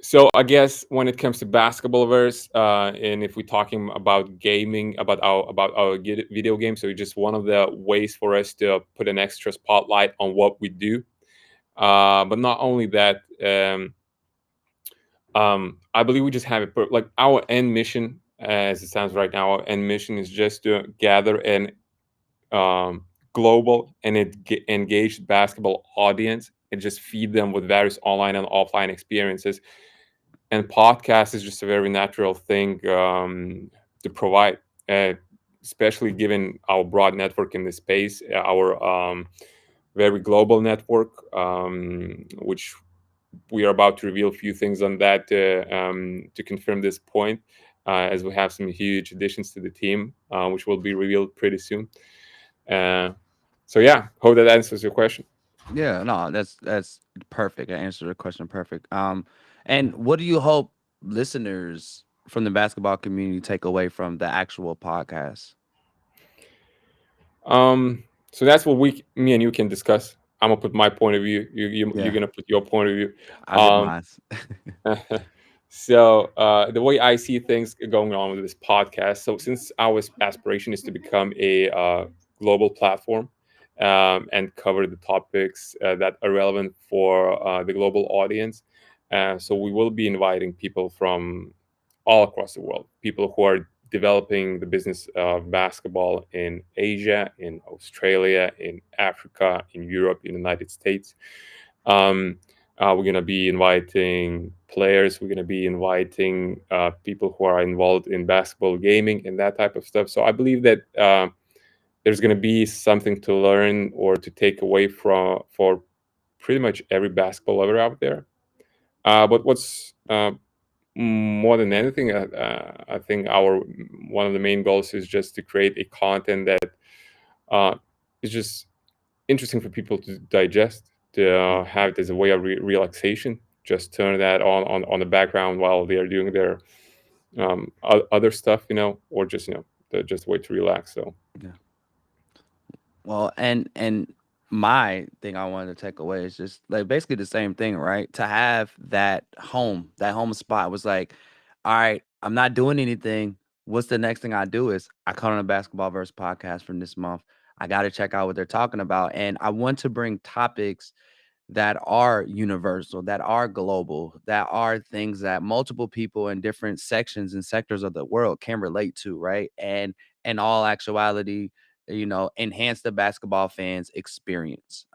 so I guess when it comes to Basketballverse, and if we're talking about gaming, about our video games, so it's just one of the ways for us to put an extra spotlight on what we do. But not only that, I believe we just have it like our end mission, as it sounds right now. Our end mission is just to gather an um, global and engaged basketball audience and just feed them with various online and offline experiences. And podcast is just a very natural thing to provide, uh, especially given our broad network in this space, our very global network, which we are about to reveal a few things on that to confirm this point, as we have some huge additions to the team, which will be revealed pretty soon. Uh, so yeah, hope that answers your question. Yeah, no, that's perfect. I answered the question perfect. And what do you hope listeners from the basketball community take away from the actual podcast? So that's what me and you can discuss. I'm gonna put my point of view. You're Yeah, gonna put your point of view. I'll give Um, mine. so the way I see things going on with this podcast. So since our aspiration is to become a global platform and cover the topics that are relevant for the global audience, so we will be inviting people from all across the world, people who are developing the business of basketball in Asia, in Australia, in Africa, in Europe, in the United States. Um, we're going to be inviting players. We're going to be inviting people who are involved in basketball gaming and that type of stuff. So I believe that there's going to be something to learn or to take away from for pretty much every basketball lover out there. But what's more than anything, I think our one of the main goals is just to create a content that uh, is just interesting for people to digest, to have it as a way of relaxation. Just turn that on the background while they are doing their other stuff, or just just a way to relax. So Yeah. Well, and my thing I wanted to take away is just like basically the same thing, right? To have that home spot was like, all right, I'm not doing anything. What's the next thing I do is I cut on a Basketballverse podcast from this month. I got to check out what they're talking about, and I want to bring topics that are universal, that are global, that are things that multiple people in different sections and sectors of the world can relate to, right? And in all actuality, enhance the basketball fans experience.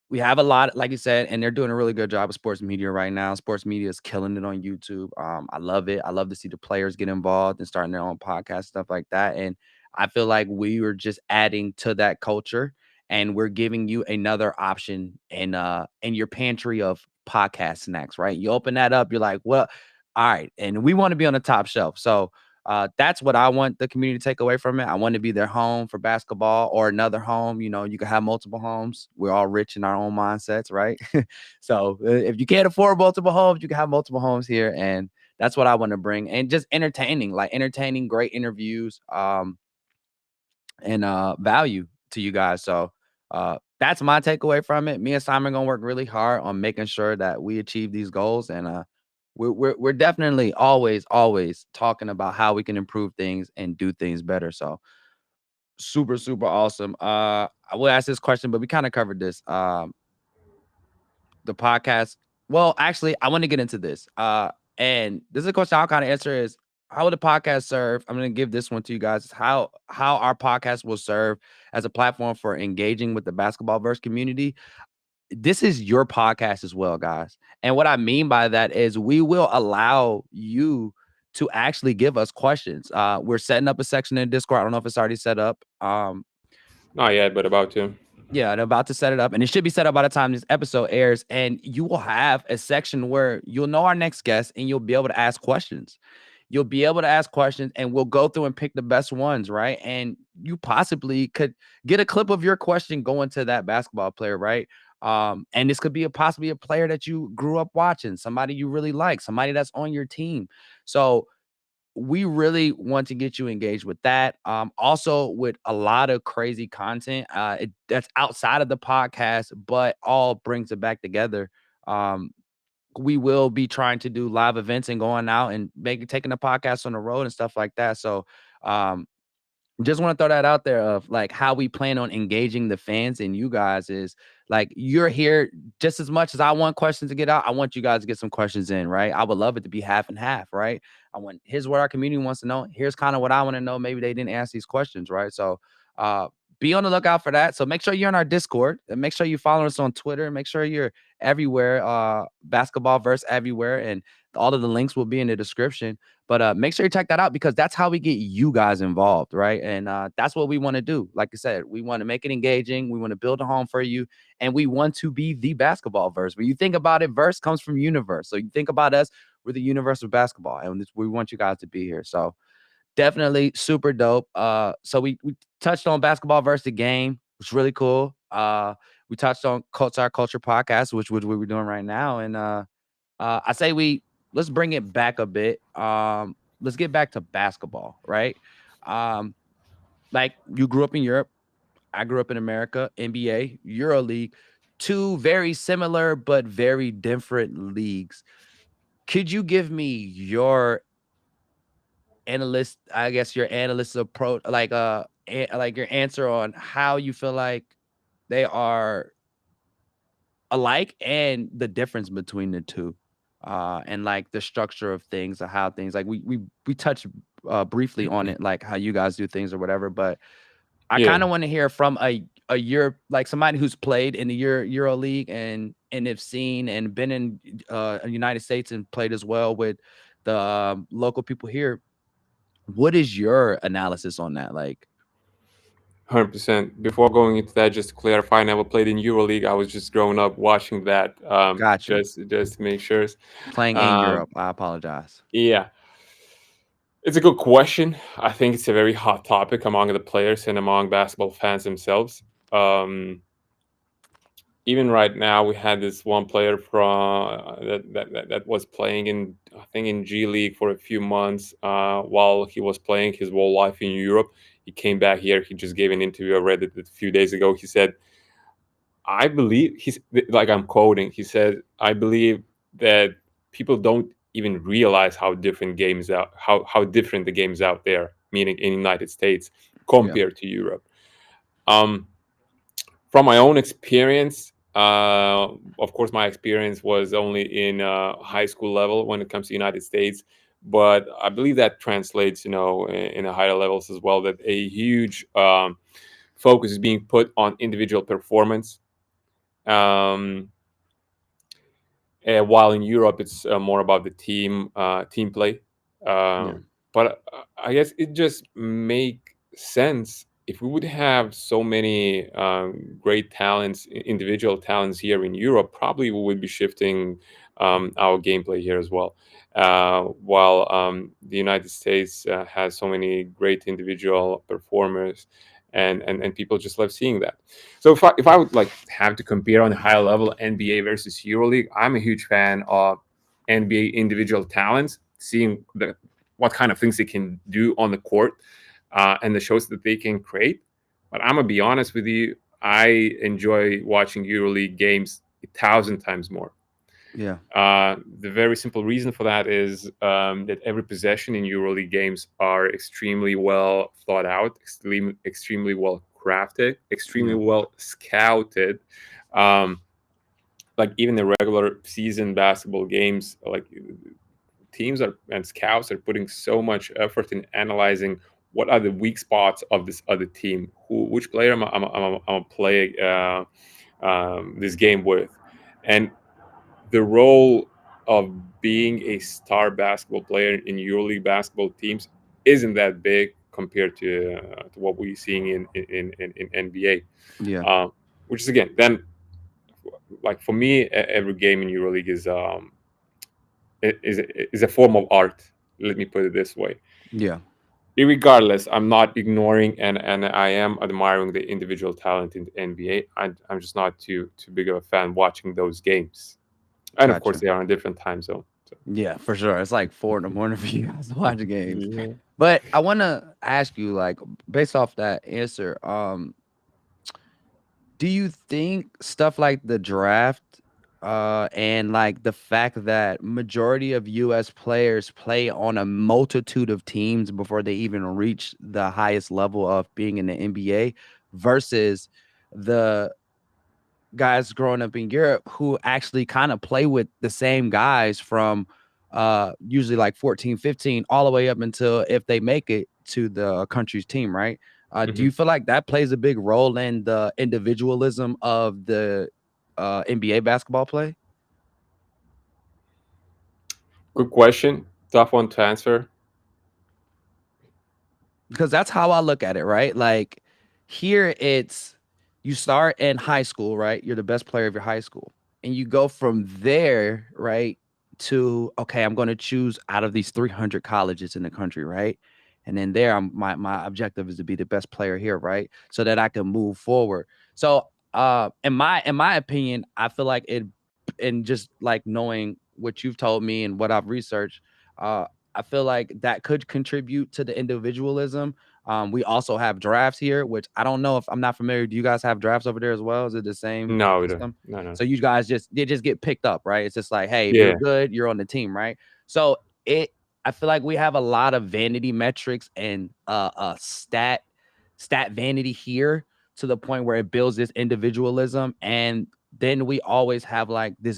We have a lot, like you said, and they're doing a really good job of sports media right now. Sports media is killing it on YouTube. I love it. I love to see the players get involved and starting their own podcast, stuff like that. And I feel like we were just adding to that culture, and we're giving you another option in your pantry of podcast snacks, right? You open that up, you're like, well, all right, and we want to be on the top shelf. So that's what I want the community to take away from it. I want to be their home for basketball or another home. You can have multiple homes. We're all rich in our own mindsets, right? So if you can't afford multiple homes, you can have multiple homes here. And that's what I want to bring. And just entertaining, great interviews, and value to you guys. So that's my takeaway from it. Me and Simon gonna work really hard on making sure that we achieve these goals, and we're definitely always talking about how we can improve things and do things better. So super awesome. I will ask this question, but we kind of covered this. The podcast. Well, actually, I want to get into this. And this is a question I'll kind of answer is how will the podcast serve? I'm going to give this one to you guys. How our podcast will serve as a platform for engaging with the basketball verse community. This is your podcast as well, guys. And what I mean by that is we will allow you to actually give us questions. We're setting up a section in Discord. I don't know if it's already set up. Not yet, but about to. Yeah, they're about to set it up, and it should be set up by the time this episode airs. And you will have a section where you'll know our next guest, and you'll be able to ask questions. You'll be able to ask questions, and we'll go through and pick the best ones, right? And you possibly could get a clip of your question going to that basketball player, right? And this could be possibly a player that you grew up watching, somebody you really like, somebody that's on your team. So we really want to get you engaged with that. Also with a lot of crazy content that's outside of the podcast, but all brings it back together. Um, we will be trying to do live events and going out and taking the podcast on the road and stuff like that. So um, just want to throw that out there of like how we plan on engaging the fans and you guys is like you're here just as much as I want questions to get out. I want you guys to get some questions in, right? I would love it to be half and half, right? I want here's what our community wants to know. Here's kind of what I want to know. Maybe they didn't ask these questions, right? So be on the lookout for that. So make sure you're on our Discord and make sure you follow us on Twitter. Make sure you're everywhere, Basketballverse everywhere, and all of the links will be in the description. But make sure you check that out because that's how we get you guys involved, right? And that's what we want to do. Like I said, we want to make it engaging. We want to build a home for you, and we want to be the basketball verse. When you think about it, verse comes from universe. So you think about us, we're the universe of basketball, and we want you guys to be here. So definitely super dope. So we touched on basketball versus the game, which is really cool. We touched on Courtside Culture Podcast, which we're doing right now, and I say let's bring it back a bit. Let's get back to basketball, right? Um, like you grew up in Europe, I grew up in America, NBA, Euro League, two very similar but very different leagues. Could you give me your your analyst approach, like your answer on how you feel like they are alike and the difference between the two, and like the structure of things or how things like we touched briefly on it, like how you guys do things or whatever. But I Yeah, kind of want to hear from a Euro, like somebody who's played in the Euro League and have seen and been in the United States and played as well with the local people here. What is your analysis on that? Like, 100%. Before going into that, just to clarify, I never played in EuroLeague. I was just growing up watching that, got you. just to make sure. Playing in Um, Europe. I apologize. yeah, it's a good question. I think it's a very hot topic among the players and among basketball fans themselves. Um, Even right now, we had this one player from that was playing in, I think, in G League for a few months while he was playing his whole life in Europe. He came back here. He just gave an interview. I read it a few days ago. He said, "I believe," he's like, I'm quoting. He said, "I believe that people don't even realize how different games out how different the games out there, meaning in the United States, Yeah. compared to Europe." Um, from my own experience, of course, my experience was only in high school level when it comes to United States, but I believe that translates, in the higher levels as well. That a huge focus is being put on individual performance. Um, while in Europe, it's more about the team play. Yeah. But I guess it just make sense if we would have so many great talents, individual talents here in Europe. Probably we would be shifting our gameplay here as well. While the United States has so many great individual performers, and people just love seeing that. So if I would like have to compare on a high level NBA versus EuroLeague, I'm a huge fan of NBA individual talents, seeing what kind of things they can do on the court, and the shows that they can create. But I'm gonna be honest with you, I enjoy watching EuroLeague games 1,000 times more. Yeah. The very simple reason for that is that every possession in EuroLeague games are extremely well thought out, extremely well crafted, extremely Yeah. well scouted. Um, like even the regular season basketball games, like teams are and scouts are putting so much effort in analyzing what are the weak spots of this other team, which player I'm play this game with, and the role of being a star basketball player in EuroLeague basketball teams isn't that big compared to what we're seeing in NBA. Yeah. Which is again, then like for me, every game in EuroLeague is a form of art. Let me put it this way. Yeah. Regardless, I'm not ignoring and I am admiring the individual talent in the NBA. I'm just not too big of a fan watching those games, and of course Gotcha. they are in a different time zone. So. Yeah, for sure. It's like 4 in the morning for you guys to watch games. Yeah. But I want to ask you, like, based off that answer, do you think stuff like the draft, and like the fact that majority of US players play on a multitude of teams before they even reach the highest level of being in the NBA versus the guys growing up in Europe who actually kind of play with the same guys from usually like 14, 15, all the way up until if they make it to the country's team, right? Do Mhm. you feel like that plays a big role in the individualism of the NBA basketball play? Good question. Tough one to answer. Because that's how I look at it, right? Like here it's you start in high school, right? You're the best player of your high school. And you go from there, right? To okay, I'm going to choose out of these 300 colleges in the country, right? And then there my objective is to be the best player here, right? So that I can move forward. So in my opinion, I feel like it and just like knowing what you've told me and what I've researched, uh I feel like that could contribute to the individualism. We also have drafts here, which I don't know if I'm not familiar. Do you guys have drafts over there as well? Is it the same No, we don't. system? No, no. So you guys just get picked up, right? It's just like, hey, if you're Yeah. good, you're on the team, right? So it I feel like we have a lot of vanity metrics and stat vanity here to the point where it builds this individualism. And then we always have like the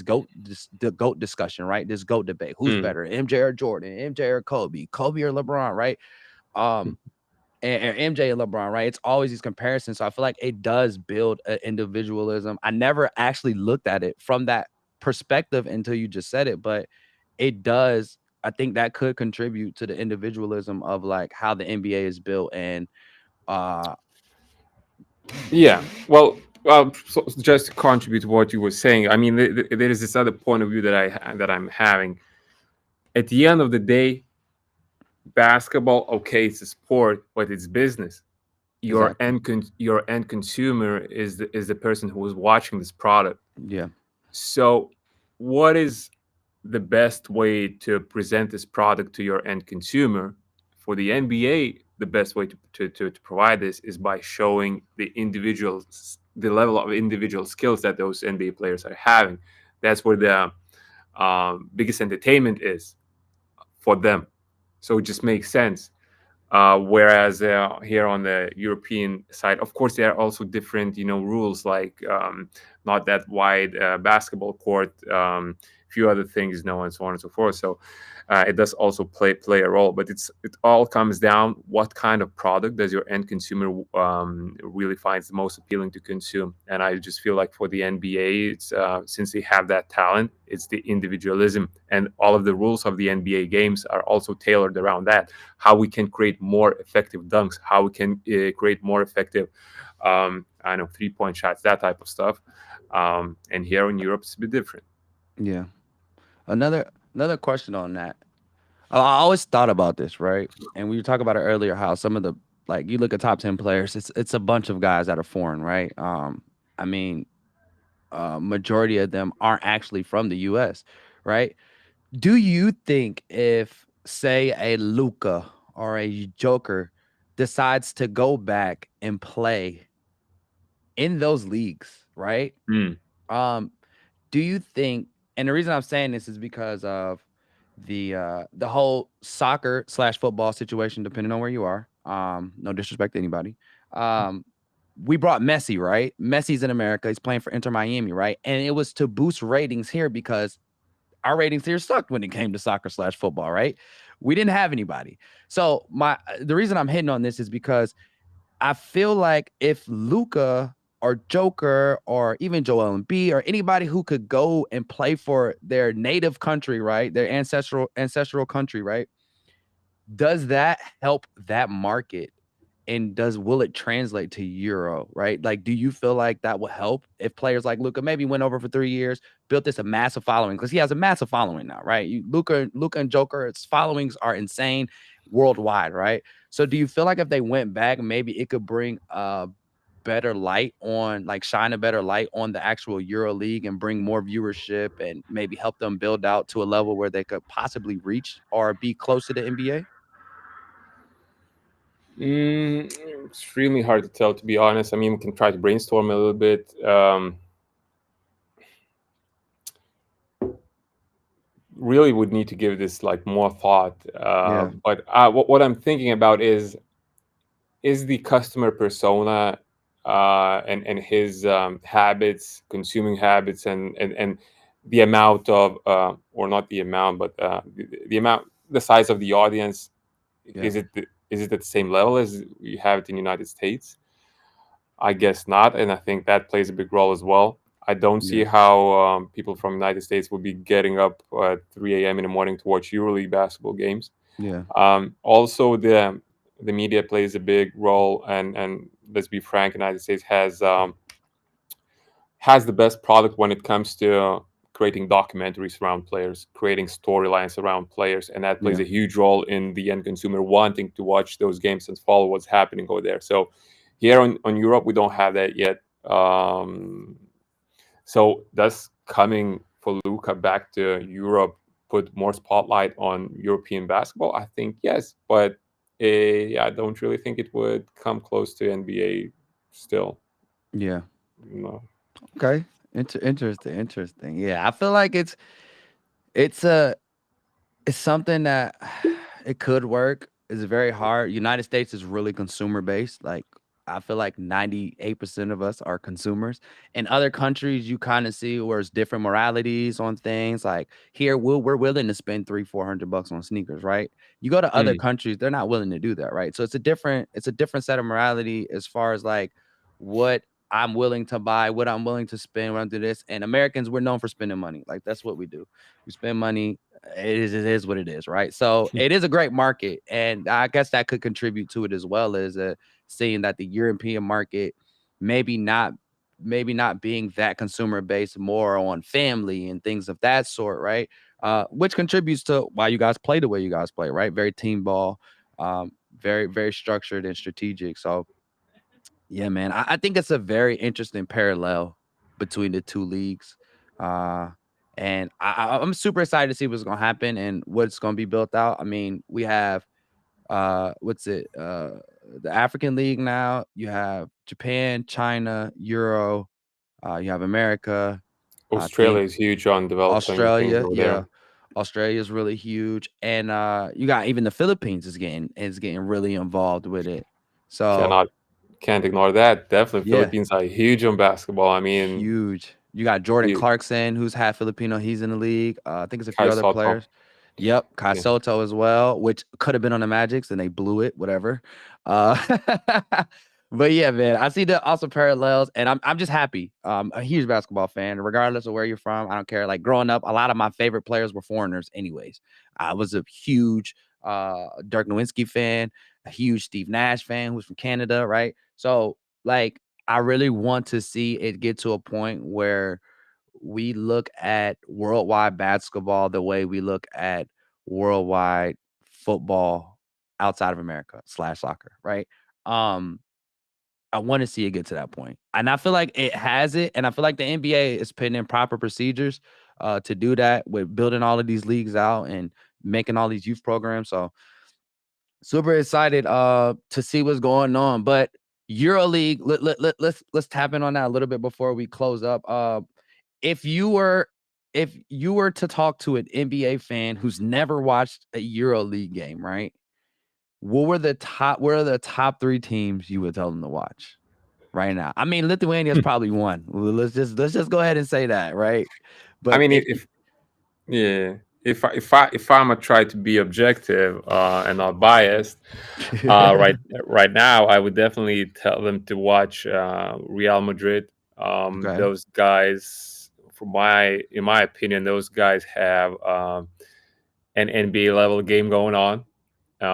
goat discussion, right? This goat debate. Who's Mm. better, MJ or Jordan, MJ or Kobe or LeBron, right? Um, and MJ and LeBron, right? It's always these comparisons. So I feel like it does build an individualism. I never actually looked at it from that perspective until you just said it, but it does. I think that could contribute to the individualism of like how the NBA is built and uh Yeah. Well, so just to contribute to what you were saying, I mean, there is this other point of view that I'm having. At the end of the day, basketball, okay, it's a sport, but it's business. exactly. Your end consumer is the person who is watching this product. Yeah. So, what is the best way to present this product to your end consumer? For the NBA, the best way to provide this is by showing the level of individual skills that those NBA players are having. That's where the biggest entertainment is for them. So it just makes sense. Whereas here on the European side, of course, there are also different, rules like not that wide basketball court, few other things, and so on and so forth. So it does also play a role, but it all comes down what kind of product does your end consumer really finds the most appealing to consume. And I just feel like for the NBA, it's since they have that talent, it's the individualism, and all of the rules of the NBA games are also tailored around that. How we can create more effective dunks, how we can create more effective, I don't know, 3-point shots, that type of stuff. And here in Europe, it's a bit different. Yeah. Another question on that. I always thought about this, right? And we talked about it earlier, how some of the, like, you look at top 10 players, it's a bunch of guys that are foreign, right? I mean, majority of them aren't actually from the US, right? Do you think if, say, a Luca or a Joker decides to go back and play in those leagues, right? Mm, Um, do you think, and the reason I'm saying this is because of the whole soccer slash football situation, depending on where you are. No disrespect to anybody. Um, we brought Messi, right? Messi's in America. He's playing for Inter Miami, right? And it was to boost ratings here because our ratings here sucked when it came to soccer slash football, right? We didn't have anybody. So the reason I'm hitting on this is because I feel like if Luca or Joker or even Joel Embiid or anybody who could go and play for their native country, right? Their ancestral country, right? Does that help that market? And will it translate to Euro, right? Like, do you feel like that will help if players like Luca maybe went over for 3 years, built this a massive following, because he has a massive following now, right? Luca and Joker, its followings are insane worldwide, right? So do you feel like if they went back, maybe it could bring a better light on, like, shine a better light on the actual Euro League and bring more viewership and maybe help them build out to a level where they could possibly reach or be close to the NBA? extremely hard to tell, to be honest. I mean, we can try to brainstorm a little bit. Really would need to give this like more thought. Yeah, But what I'm thinking about is the customer persona and his habits, consuming habits, and the amount of or not the amount, but the amount, the size of the audience. yeah, Is it at the same level as you have it in the United States? I guess not, and I think that plays a big role as well. I don't see yeah, how people from the United States will be getting up at 3 a.m. in the morning to watch EuroLeague basketball games. yeah, Also, the media plays a big role, and let's be frank, the United States has the best product when it comes to creating documentaries around players, creating storylines around players, and that plays yeah, a huge role in the end consumer wanting to watch those games and follow what's happening over there. So here on Europe, we don't have that yet. So does coming for Luca back to Europe put more spotlight on European basketball? I think yes, but I don't really think it would come close to NBA still. yeah. No. Okay. Interesting. Interesting. Yeah, I feel like it's a it's something that it could work. It's very hard. United States is really consumer based. Like, I feel like 98% of us are consumers. In other countries, you kind of see where it's different moralities on things. Like here, we're willing to spend 300-400 bucks on sneakers, right? You go to other Mm, countries, they're not willing to do that, right? So it's a different set of morality as far as like what I'm willing to buy, what I'm willing to spend when I do this. And Americans, we're known for spending money. Like, that's what we do. We spend money. It is what it is, right? So it is a great market, and I guess that could contribute to it as well as seeing that the European market maybe not maybe not being that consumer based, more on family and things of that sort, right? Which contributes to why you guys play the way you guys play, right? Very team ball, very structured and strategic. So yeah, man, I think it's a very interesting parallel between the two leagues. Uh, and I'm super excited to see what's going to happen and what's going to be built out. I mean, we have What's it? The African League now. You have Japan, China, Euro. You have America. I Australia think is huge on developing things Australia. over Yeah, there. Australia is really huge, and you got even the Philippines is getting really involved with it. So Cannot can't ignore that. Definitely, yeah, Philippines are huge on basketball. I mean, huge. You got Jordan huge. Clarkson, who's half Filipino. He's in the league. I think it's a few Kai other Soto. players. Yep, Kai Yeah. Soto as well, which could have been on the Magics and they blew it. Whatever. Uh, but yeah, man, I see the awesome parallels, and I'm just happy. A huge basketball fan, regardless of where you're from. I don't care. Like growing up, a lot of my favorite players were foreigners, anyways. I was a huge Dirk Nowitzki fan, a huge Steve Nash fan, who's from Canada, right? So like I really want to see it get to a point where we look at worldwide basketball the way we look at worldwide football outside of America slash soccer, right? Um, I want to see it get to that point. And I feel like it has it. And I feel like the NBA is putting in proper procedures to do that with building all of these leagues out and making all these youth programs. So super excited to see what's going on. But EuroLeague, let's tap in on that a little bit before we close up. If you were if you were to talk to an NBA fan who's never watched a EuroLeague game, right? What are the top 3 teams you would tell them to watch right now? I mean, Lithuania is probably one. Well, let's just go ahead and say that, right? I But mean, if if yeah, if I'm gonna try to be objective and not biased, right now, I would definitely tell them to watch Real Madrid. okay, Those guys, in my opinion, those guys have an NBA level game going on,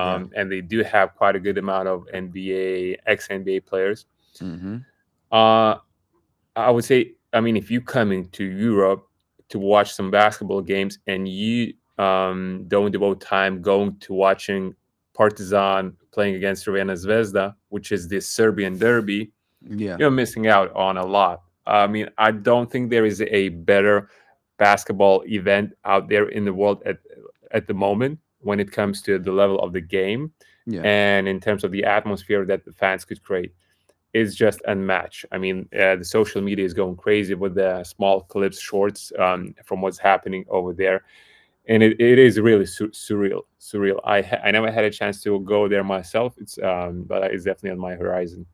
yeah, and they do have quite a good amount of NBA ex NBA players. mm-hmm, Uh, I would say, I mean, if you come into Europe to watch some basketball games and you don't devote time going to watching Partizan playing against Crvena Zvezda, which is the Serbian derby, yeah, you're missing out on a lot. I mean, I don't think there is a better basketball event out there in the world at the moment when it comes to the level of the game yeah, and in terms of the atmosphere that the fans could create is just unmatched. I mean, the social media is going crazy with the small clips, shorts from what's happening over there, and it is really surreal. Surreal. I never had a chance to go there myself. But it's definitely on my horizon.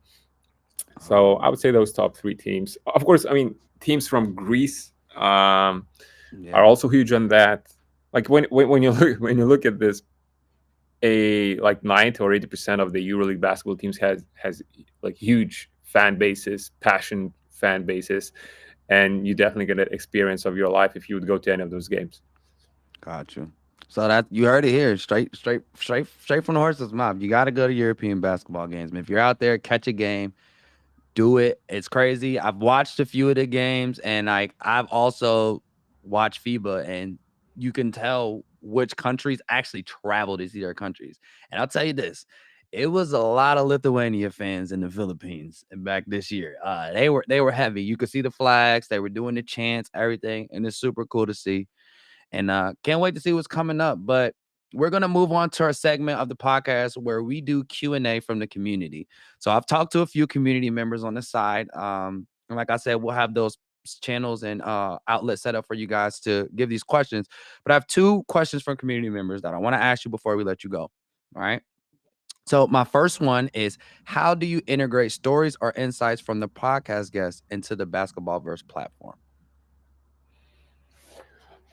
So I um, would say those top 3 teams. Of course, I mean teams from Greece are yeah, also huge on that. Like when you look at this, a like 90 or 80% of the EuroLeague basketball teams has like huge fan bases, passion fan bases, and you definitely get an experience of your life if you would go to any of those games. got you. So that you heard it here, straight from the horse's mouth. You got to go to European basketball games. If you're out there, catch a game, do it. It's crazy. I've watched a few of the games, and like I've also watched FIBA, and you can tell which countries actually travel to see their countries. And I'll tell you this. It was a lot of Lithuania fans in the Philippines back this year. They were heavy. You could see the flags. They were doing the chants, everything, and it's super cool to see. And can't wait to see what's coming up. But we're gonna move on to our segment of the podcast where we do Q&A from the community. So I've talked to a few community members on the side. And like I said, we'll have those channels and outlets set up for you guys to give these questions. But I have 2 questions from community members that I want to ask you before we let you go. All right. So my first one is, how do you integrate stories or insights from the podcast guests into the Basketballverse platform?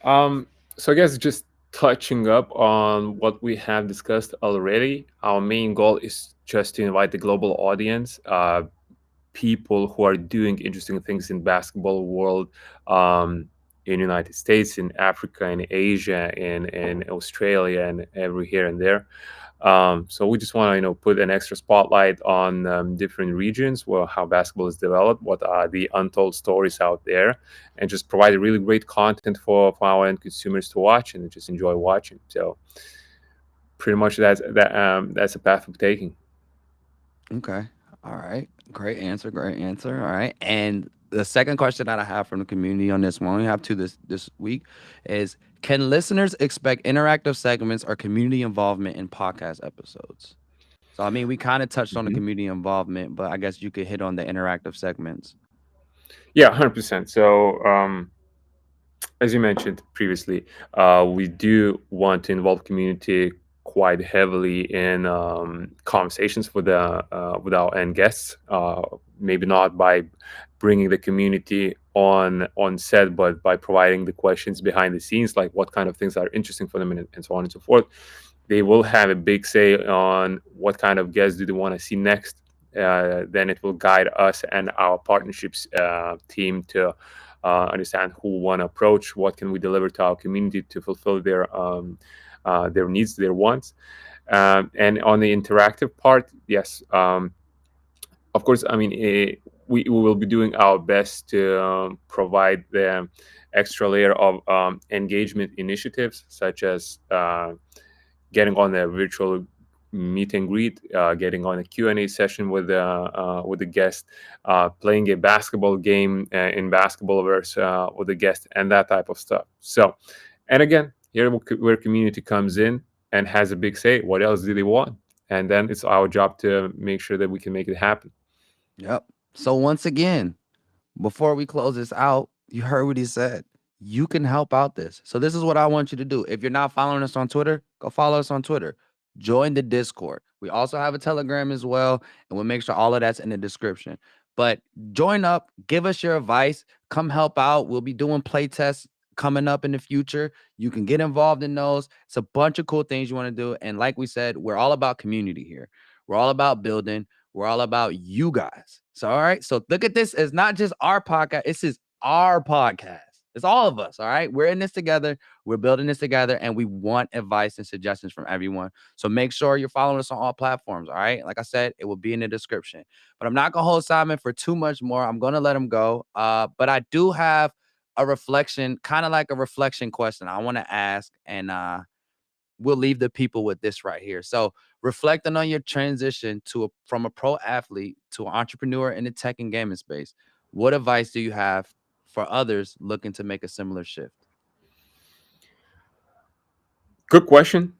Um, so I guess just touching up on what we have discussed already, our main goal is just to invite the global audience, people who are doing interesting things in basketball world, in United States, in Africa, in Asia, in Australia, and every here and there. So we just want to put an extra spotlight on different regions, well, how basketball is developed, what are the untold stories out there, and just provide really great content for our end consumers to watch and just enjoy watching. So pretty much that's a path we're taking. Okay. All right. Great answer. Great answer. All right. And The second question that I have from the community on this one, we have two this week, is can listeners expect interactive segments or community involvement in podcast episodes? So I mean, we kind of touched on the Mhm. community involvement, but I guess you could hit on the interactive segments. Yeah, 100%. So, as you mentioned previously, we do want to involve community quite heavily in conversations with our end guests. Maybe not by bringing the community on set, but by providing the questions behind the scenes, like what kind of things are interesting for them, and so on and so forth. They will have a big say on what kind of guests do they want to see next. Then it will guide us and our partnerships team to understand who want to approach, what can we deliver to our community to fulfill their needs, their wants. And on the interactive part, yes, of course, I mean, we will be doing our best to provide the extra layer of engagement initiatives, such as getting on a virtual meet and greet, getting on a Q&A session with the guest, playing a basketball game in Basketballverse with the guest, and that type of stuff. So, and again, here where community comes in and has a big say. What else do they want? And then it's our job to make sure that we can make it happen. Yep. So once again, before we close this out, you heard what he said. You can help out this. So this is what I want you to do. If you're not following us on Twitter, go follow us on Twitter. Join the Discord. We also have a Telegram as well, and we'll make sure all of that's in the description. But join up, give us your advice, come help out. We'll be doing play tests coming up in the future. You can get involved in those. It's a bunch of cool things you want to do. And like we said, we're all about community here. We're all about building. We're all about you guys. So, all right. So, look at this as not just our podcast, this is our podcast. It's all of us. All right. We're in this together. We're building this together, and we want advice and suggestions from everyone. So, make sure you're following us on all platforms. All right. Like I said, it will be in the description. But I'm not going to hold Simon for too much more. I'm going to let him go. But I do have a reflection, kind of like a reflection question I want to ask. And we'll leave the people with this right here. So, reflecting on your transition from a pro athlete to an entrepreneur in the tech and gaming space, what advice do you have for others looking to make a similar shift? Good question.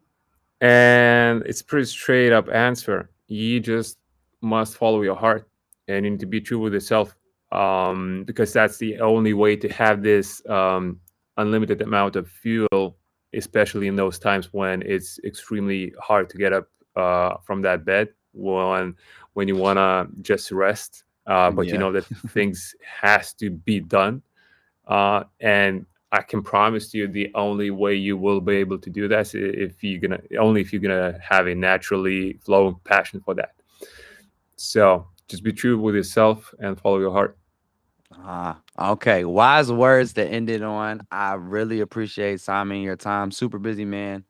And it's pretty straight up answer. You just must follow your heart and you need to be true with yourself, because that's the only way to have this unlimited amount of fuel, especially in those times when it's extremely hard to get up from that bed, when you want to just rest, but you Yeah. know that things has to be done. And I can promise you, the only way you will be able to do that is if you're gonna have a naturally flowing passion for that. So just be true with yourself and follow your heart. Okay. Wise words to end it on. I really appreciate Simon your time. Super busy man.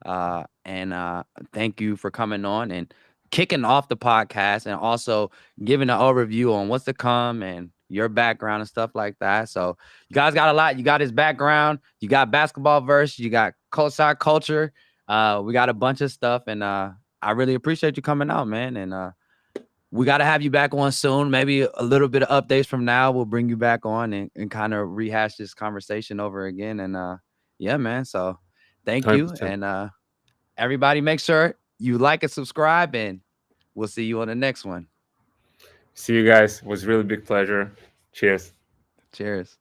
And thank you for coming on and kicking off the podcast and also giving an overview on what's to come and your background and stuff like that. So you guys got a lot. You got his background, you got basketball verse, you got courtside culture. We got a bunch of stuff, and I really appreciate you coming out, man. And we got to have you back on soon. Maybe a little bit of updates from now. We'll bring you back on and kind of rehash this conversation over again. And yeah, man. So thank you. 100%. And everybody make sure you like and subscribe, and we'll see you on the next one. See you guys. It was really big pleasure. Cheers. Cheers.